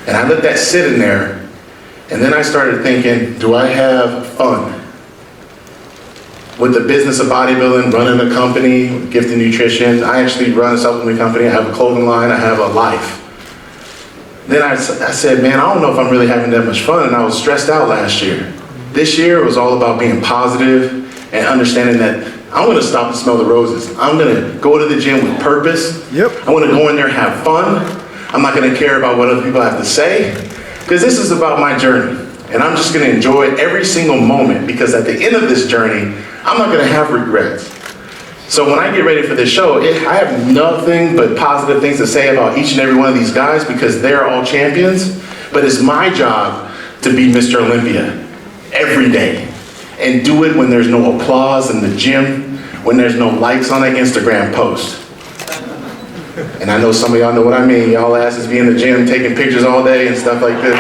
And I let that sit in there, and then I started thinking, do I have fun? With the business of bodybuilding, running a company, Gifted Nutrition, I actually run a supplement company, I have a clothing line, I have a life. Then I said, man, I don't know if I'm really having that much fun, and I was stressed out last year. This year it was all about being positive and understanding that I'm gonna stop and smell the roses. I'm gonna go to the gym with purpose. Yep. I wanna go in there and have fun. I'm not gonna care about what other people have to say, because this is about my journey. And I'm just gonna enjoy every single moment, because at the end of this journey, I'm not gonna have regrets. So when I get ready for this show, I have nothing but positive things to say about each and every one of these guys, because they're all champions. But it's my job to be Mr. Olympia every day. And do it when there's no applause in the gym, when there's no likes on an Instagram post. And I know some of y'all know what I mean. Y'all asses be in the gym taking pictures all day and stuff like this.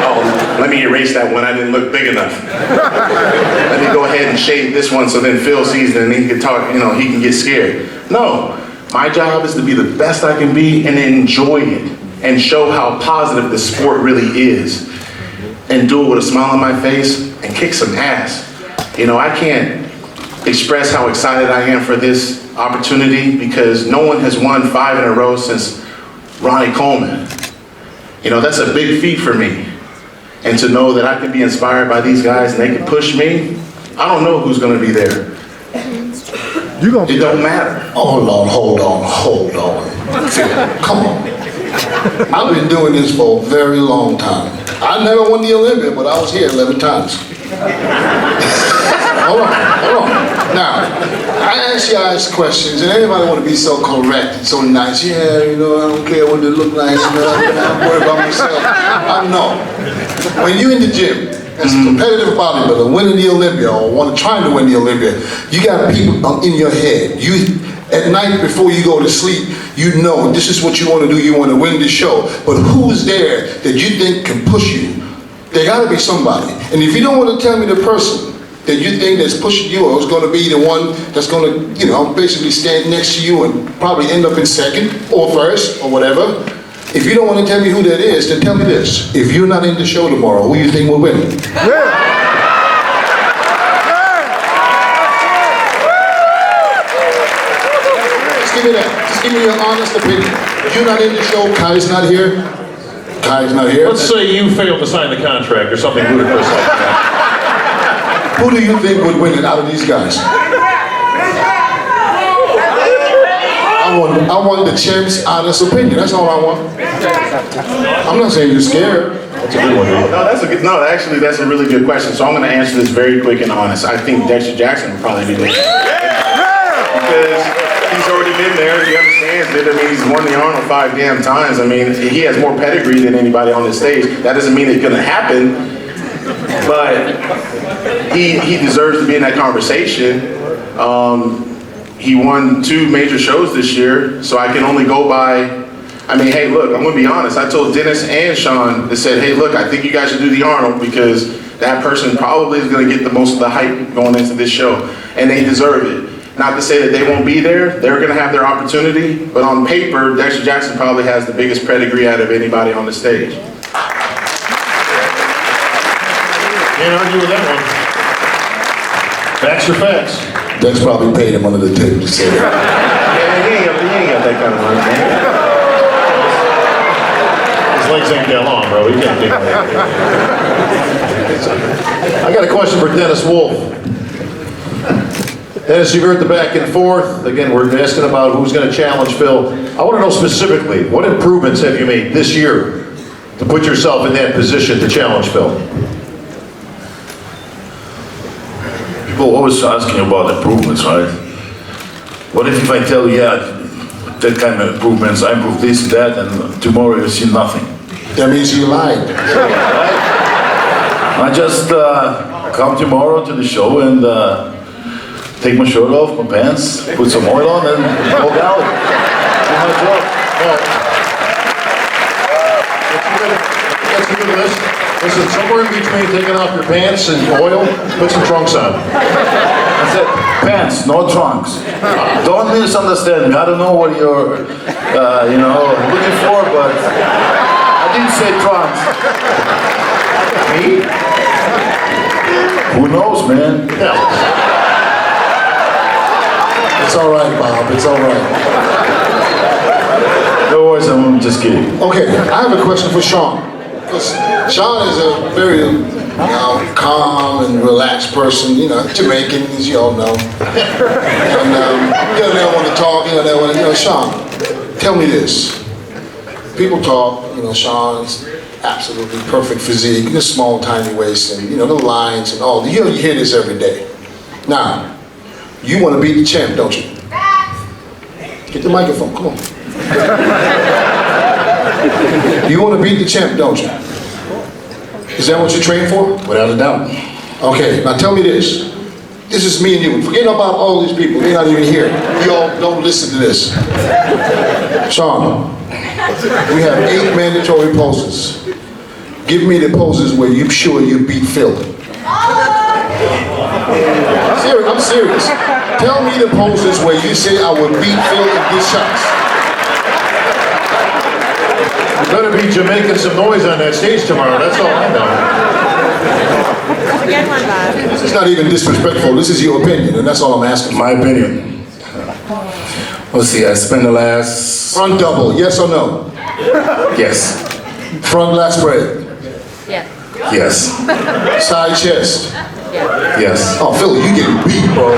Oh, let me erase that one, I didn't look big enough. Let me go ahead and shade this one so then Phil sees it and he can talk, you know, he can get scared. No, my job is to be the best I can be and enjoy it and show how positive the sport really is. And do it with a smile on my face and kick some ass. You know, I can't express how excited I am for this opportunity because no one has won 5 in a row since Ronnie Coleman. You know, that's a big feat for me. And to know that I can be inspired by these guys and they can push me, I don't know who's gonna be there. It don't matter. Hold on. Come on. I've been doing this for a very long time. I never won the Olympia, but I was here 11 times. Hold on. Now, I ask you guys questions, and everybody want to be so correct and so nice. Yeah, you know, I don't care what they look like. You know, I'm worried about myself. I know. When you're in the gym, as a competitive bodybuilder, winning the Olympia or trying to win the Olympia, you got people in your head. At night before you go to sleep, you know this is what you want to do. You want to win the show. But who's there that you think can push you? There got to be somebody. And if you don't want to tell me the person, that you think that's pushing you or is going to be the one that's going to, you know, basically stand next to you and probably end up in second or first or whatever. If you don't want to tell me who that is, then tell me this. If you're not in the show tomorrow, who you think will win? Just give me that. Just give me your honest opinion. If you're not in the show, Kai's not here. Kai's not here. Let's say you failed to sign the contract or something ludicrous like that. Who do you think would win it out of these guys? I want the champ's honest opinion. That's all I want. I'm not saying you're scared. That's a good one, dude. No, actually, that's a really good question. So I'm going to answer this very quick and honest. I think Dexter Jackson would probably be there. Because he's already been there. He understands it. I mean, he's won the Arnold 5 damn times. I mean, he has more pedigree than anybody on this stage. That doesn't mean it's going to happen. But he deserves to be in that conversation. He won 2 major shows this year, so I can only go by, I mean, hey, look, I'm going to be honest. I told Dennis and Sean, they said, hey, look, I think you guys should do the Arnold because that person probably is going to get the most of the hype going into this show, and they deserve it. Not to say that they won't be there. They're going to have their opportunity, but on paper, Dexter Jackson probably has the biggest pedigree out of anybody on the stage. Can't argue with that one. Facts are facts. Dex probably paid him under the table to say that. Yeah, he ain't got that kind of money, man. His legs ain't that long, bro. He can't do that. I got a question for Dennis Wolf. Dennis, you heard the back and forth. Again, we're asking about who's going to challenge Phil. I want to know specifically, what improvements have you made this year to put yourself in that position to challenge Phil? People always asking about improvements, right? What if I tell you, yeah, that kind of improvements, I improved this and that, and tomorrow you see nothing? That means you lied. I just come tomorrow to the show and take my shirt off, my pants, put some oil on, and walk out. Do my job. Let's do this. Listen, somewhere in between taking off your pants and oil, put some trunks on. I said pants, no trunks. Don't misunderstand me. I don't know what you're, looking for, but I didn't say trunks. Me? Who knows, man? Yeah. It's all right, Bob. It's all right. No worries, I'm just kidding. Okay, I have a question for Sean. Because Sean is a very, calm and relaxed person. Jamaican, as you all know. And they don't want to talk. They want to. Sean, tell me this. People talk. Sean's absolutely perfect physique, this small, tiny waist, and the lines and all. You hear this every day. Now, you want to beat the champ, don't you? Get the microphone. Come on. You want to beat the champ, don't you? Is that what you train for? Without a doubt. Okay, now tell me this. This is me and you. Forget about all these people. They're not even here. You all don't listen to this. Sean, we have 8 mandatory poses. Give me the poses where you're sure you beat Phil. I'm serious. Tell me the poses where you say I would beat Phil in good shots. You better be Jamaican some noise on that stage tomorrow, that's all I know. This is not even disrespectful, this is your opinion, and that's all I'm asking. My opinion. Let's see, I spent the last... Front double, yes or no? Yes. Front lat spread? Yeah. Yes. Side chest? Yeah. Yes. Oh, Philly, you getting beat, bro.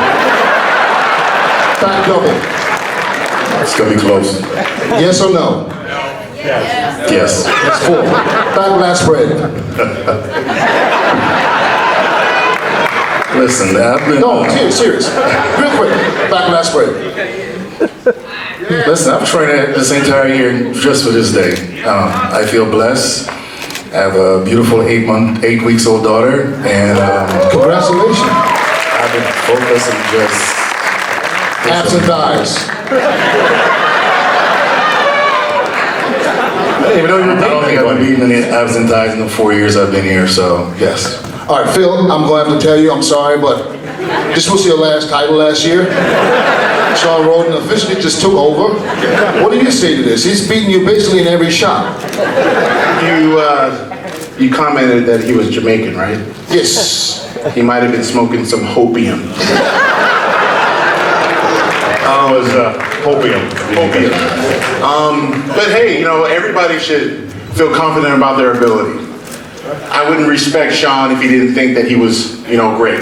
Back double? It's gonna be close. Yes or no? Yes. That's 4. Back lat spread? Listen, I've been... No, serious. Real quick, back lat spread. Listen, I've trained this entire year just for this day. I feel blessed. I have a beautiful 8 weeks old daughter, and congratulations. I've been focused on just abs and thighs. I didn't even know you were I don't think I've been beating any abs and thighs in the 4 years I've been here, so yes. All right, Phil, I'm going to have to tell you, I'm sorry, but this was your last title last year. Sean Roden officially just took over. What do you say to this? He's beating you basically in every shot. You commented that he was Jamaican, right? Yes. He might have been smoking some hopium. Was opium. But hey, you know, everybody should feel confident about their ability. I wouldn't respect Sean if he didn't think that he was, you know, great.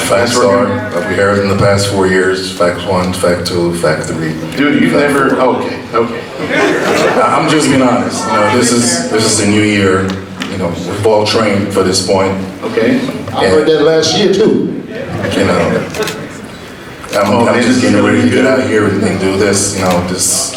Facts are, we heard in the past 4 years, fact 1, fact 2, fact 3. Dude, you've never, okay. I'm just being honest, you know, this is the new year, you know, we've all trained for this point. Okay. I heard that last year too. You know, I'm just getting ready to get out here and do this, you know, this,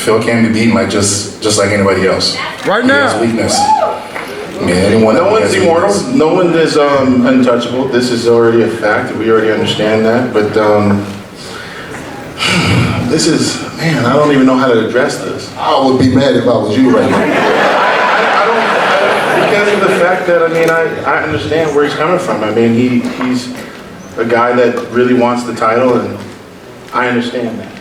Phil can be beaten like just like anybody else. Right He has now. weakness. I mean, anyone No that one's has immortal. weakness. No one is untouchable. This is already a fact. We already understand that. But this is, man, I don't even know how to address this. I would be mad if I was you right now. Because of the fact that, I mean, I understand where he's coming from. I mean, he's a guy that really wants the title, and I understand that.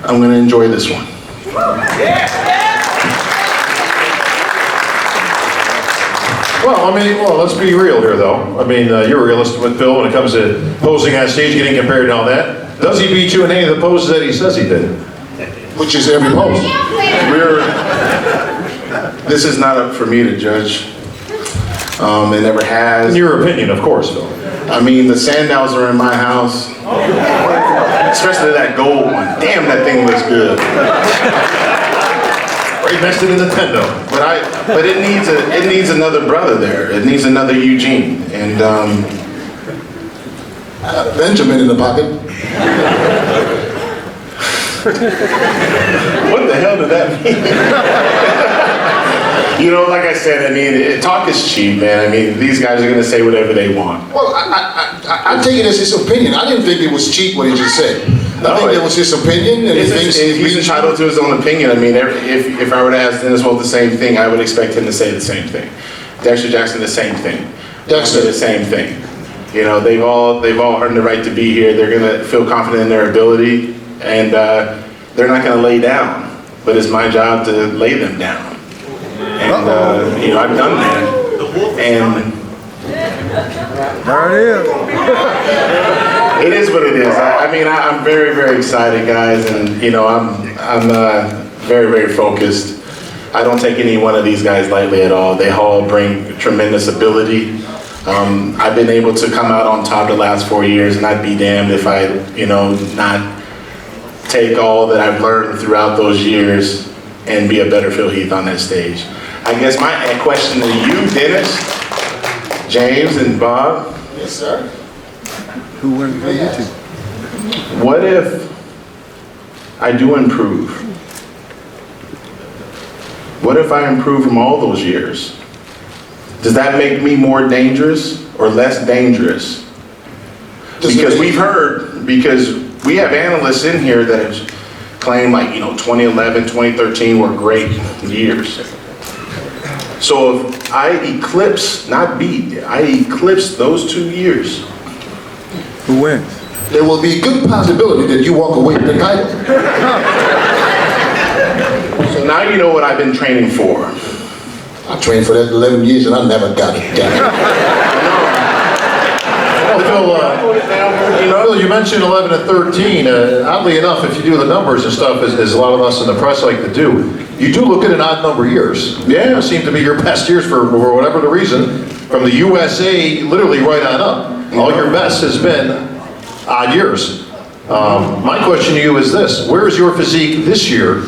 I'm going to enjoy this one. Well, let's be real here, though. I mean, you're realistic with Phil when it comes to posing on stage, getting compared and all that. Does he beat you in any of the poses that he says he did? Which is every pose. This is not up for me to judge. It never has. In your opinion, of course, Phil. I mean, the Sandals are in my house. Especially that gold one. Damn, that thing looks good. Right next to the Nintendo. But it needs another brother there. It needs another Eugene. And Benjamin in the pocket. What the hell did that mean? You know, like I said, I mean, talk is cheap, man. I mean, these guys are going to say whatever they want. Well, I take it as his opinion. I didn't think it was cheap what he just said. I think it was his opinion, and he thinks he's entitled to his own opinion. I mean, if I were to ask Dennis Holt the same thing, I would expect him to say the same thing. Dexter Jackson, the same thing. Dexter, the same thing. You know, they've all earned the right to be here. They're going to feel confident in their ability, and they're not going to lay down. But it's my job to lay them down. And you know, I've done that. And There it is. it is what it is. I mean, I'm very, very excited, guys, and you know, I'm very, very focused. I don't take any one of these guys lightly at all. They all bring tremendous ability. I've been able to come out on top the last 4 years, and I'd be damned if I, you know, not take all that I've learned throughout those years and be a better Phil Heath on that stage. I guess my question to you, Dennis, James, and Bob. Yes, sir. Who went for you two? What if I do improve? What if I improve from all those years? Does that make me more dangerous or less dangerous? Because we have analysts in here that have claimed, like, you know, 2011, 2013 were great years. So if I eclipse, not beat, I eclipse those 2 years. Who wins? There will be a good possibility that you walk away with the title. So now you know what I've been training for. I trained for that 11 years and I never got it. Phil, you mentioned 11 and 13. Oddly enough, if you do the numbers and stuff, as a lot of us in the press like to do, you do look at an odd number of years. Yeah, it seem to be your best years for whatever the reason. From the USA, literally right on up. All your best has been odd years. My question to you is this: where is your physique this year?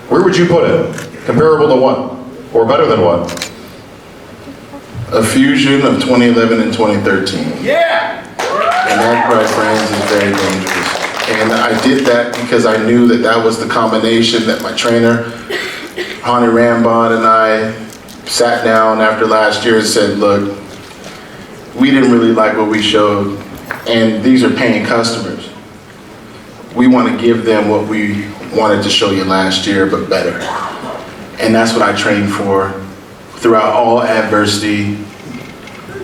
Where would you put it? Comparable to what? Or better than what? A fusion of 2011 and 2013. Yeah! And that, my friends, is very dangerous. And I did that because I knew that that was the combination that my trainer, Hani Rambod, and I sat down after last year and said, look, we didn't really like what we showed, and these are paying customers. We want to give them what we wanted to show you last year, but better. And that's what I trained for throughout all adversity.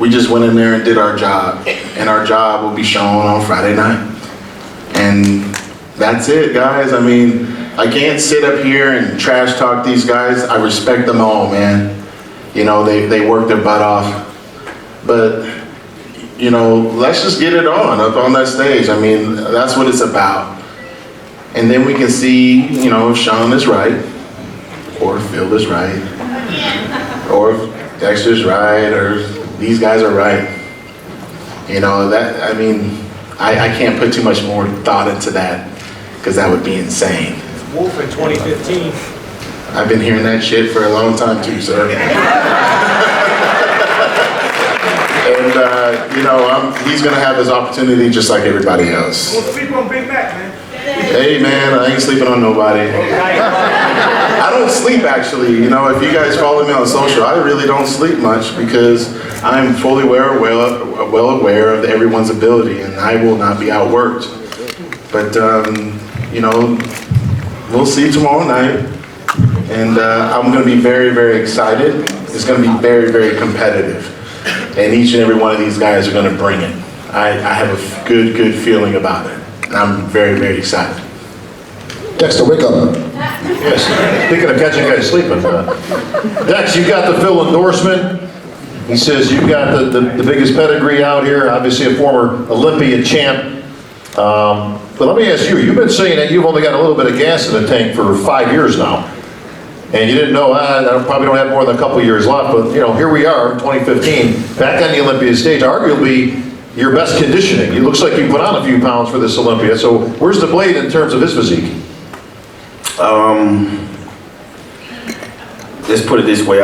We just went in there and did our job, and our job will be shown on Friday night. And that's it, guys. I mean, I can't sit up here and trash talk these guys. I respect them all, man. You know, they work their butt off. But, you know, let's just get it on up on that stage. I mean, that's what it's about. And then we can see, you know, if Sean is right, or if Phil is right, or if Dexter's right, or these guys are right. You know, that, I mean, I can't put too much more thought into that, because that would be insane. Wolf in 2015. I've been hearing that shit for a long time too, sir. And, you know, he's gonna have his opportunity just like everybody else. Don't sleep on Big Mac, man. Hey man, I ain't sleeping on nobody. I don't sleep actually, you know, if you guys follow me on social, I really don't sleep much because I'm fully well aware of everyone's ability and I will not be outworked. But, you know, we'll see tomorrow night. And I'm gonna be very, very excited. It's gonna be very, very competitive. And each and every one of these guys are gonna bring it. I have a good feeling about it. I'm very, very excited. Dexter, wake up. Yes, speaking of catching guys sleeping, Dex, you got the Phil endorsement. He says you've got the biggest pedigree out here, obviously a former Olympia champ. But let me ask you, you've been saying that you've only got a little bit of gas in the tank for 5 years now. And you didn't know, I probably don't have more than a couple years left, but you know, here we are, 2015, back on the Olympia stage, arguably your best conditioning. It looks like you put on a few pounds for this Olympia. So where's the Blade in terms of his physique? Let's put it this way,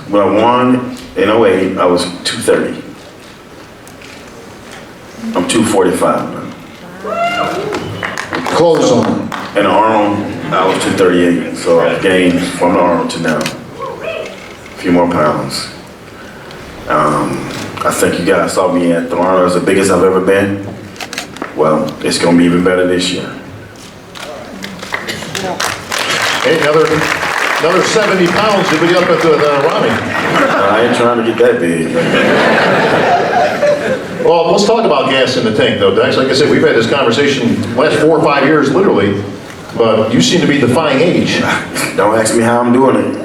when I won in 08, I was 230. I'm 245 now. Clothes on. And the arm, I was 238. So I've gained from the arm to now a few more pounds. I think you guys saw me at the Arnold as the biggest I've ever been. Well, it's gonna be even better this year. Hey, another 70 pounds, you'll be up at the Rami. I ain't trying to get that big. Well, let's talk about gas in the tank though, Dex. Like I said, we've had this conversation last 4 or 5 years, literally, but you seem to be defying age. Don't ask me how I'm doing it.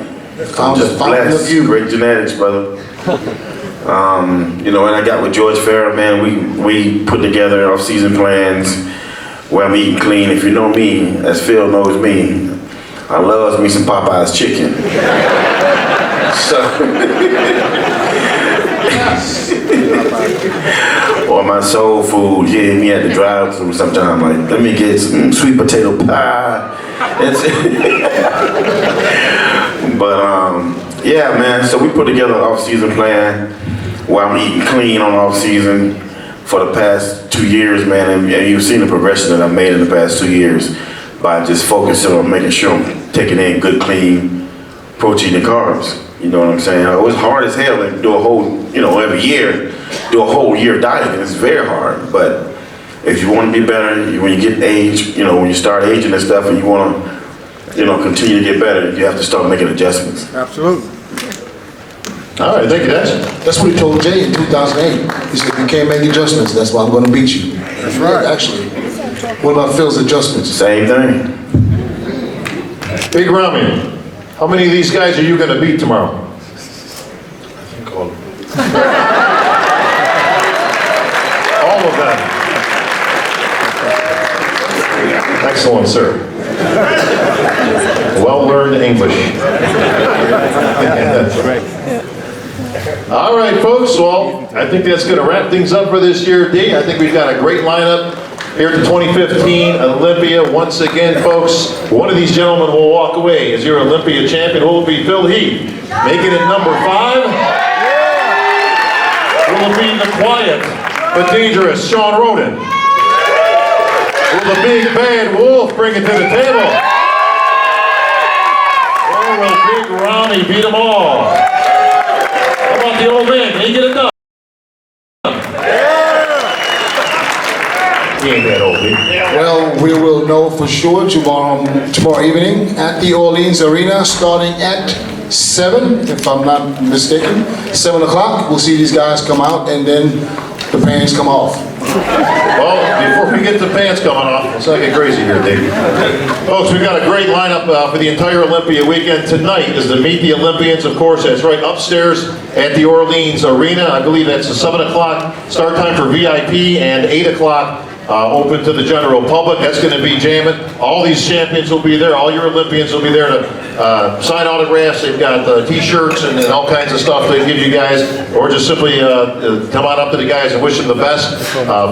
I'm just blessed. Great genetics, brother. You know, and I got with George Farrah, man, we put together off-season plans where I'm eating clean. If you know me, as Phil knows me, I love me some Popeye's chicken. So, or my soul food, yeah, me at the drive-thru sometime, like, let me get some sweet potato pie. But, yeah, man, so we put together an off-season plan where I'm eating clean on off-season for the past 2 years, man, and you've seen the progression that I've made in the past 2 years by just focusing on making sure I'm taking in good, clean protein and carbs. You know what I'm saying? It was hard as hell to do a whole, you know, every year, do a whole year dieting. It's very hard, but if you want to be better, when you get age, you know, when you start aging and stuff and you want to, you know, continue to get better, you have to start making adjustments. Absolutely. All right, thank you, Dex. That's what he told Jay in 2008. He said, you can't make adjustments, that's why I'm going to beat you. That's right. Actually, what about Phil's adjustments? Same thing. Big Rami, how many of these guys are you going to beat tomorrow? All of them. Excellent, sir. Well-learned English. All right, folks, well, I think that's going to wrap things up for this year, D. I think we've got a great lineup here at the 2015 Olympia. Once again, folks, one of these gentlemen will walk away as your Olympia champion. Will it be Phil Heath, making it number 5? Will it be the quiet but dangerous Sean Roden? Will the big bad wolf bring it to the table? Or will Big Ronnie beat them all? How about the old man? Can he get it done? He ain't that old, Well, we will will know for sure tomorrow evening at the Orleans Arena, starting at 7, if I'm not mistaken. 7 o'clock, we'll see these guys come out, and then the pants come off. Well, before we get the pants coming off, let's not get crazy here, Dave. Folks, we've got a great lineup for the entire Olympia weekend. Tonight is the Meet the Olympians, of course. That's right upstairs at the Orleans Arena. I believe that's a 7 o'clock start time for VIP and 8 o'clock open to the general public. That's going to be jamming. All these champions will be there. All your Olympians will be there to sign autographs. They've got T-shirts and all kinds of stuff they give you guys, or just simply come on up to the guys and wish them the best.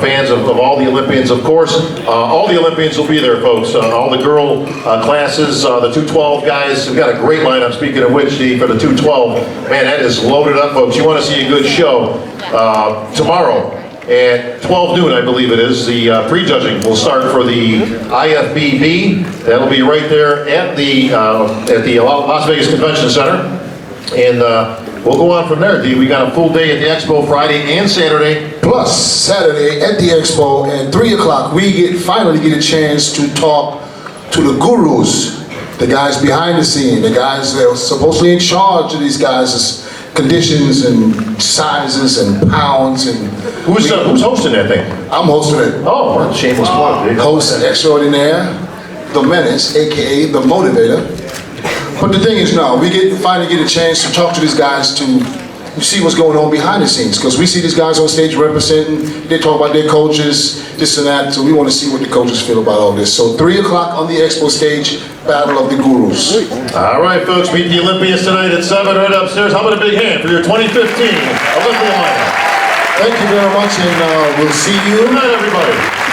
Fans of all the Olympians, of course. All the Olympians will be there, folks. All the girl classes, the 212 guys. We've got a great lineup. Speaking of which, Steve, for the 212, man, that is loaded up, folks. You want to see a good show tomorrow. At 12 noon, I believe it is, the prejudging will start for the IFBB. That'll be right there at the Las Vegas Convention Center. And we'll go on from there, D. We got a full day at the Expo Friday and Saturday. Plus, Saturday at the Expo at 3 o'clock, we finally get a chance to talk to the gurus, the guys behind the scene, the guys that are supposedly in charge of these guys' conditions and sizes and pounds. And who's hosting that thing? I'm hosting it. Oh, well, shameless plug, dude. Host extraordinaire, the Menace, aka the Motivator. But the thing is, now we finally get a chance to talk to these guys to see what's going on behind the scenes, because we see these guys on stage representing. They talk about their coaches, this and that. So we want to see what the coaches feel about all this. So 3 o'clock on the Expo stage. Battle of the Gurus. All right, folks, meet the Olympians tonight at 7 right upstairs. How about a big hand for your 2015 Olympia lineup? Thank you very much, and we'll see you. Good night, everybody.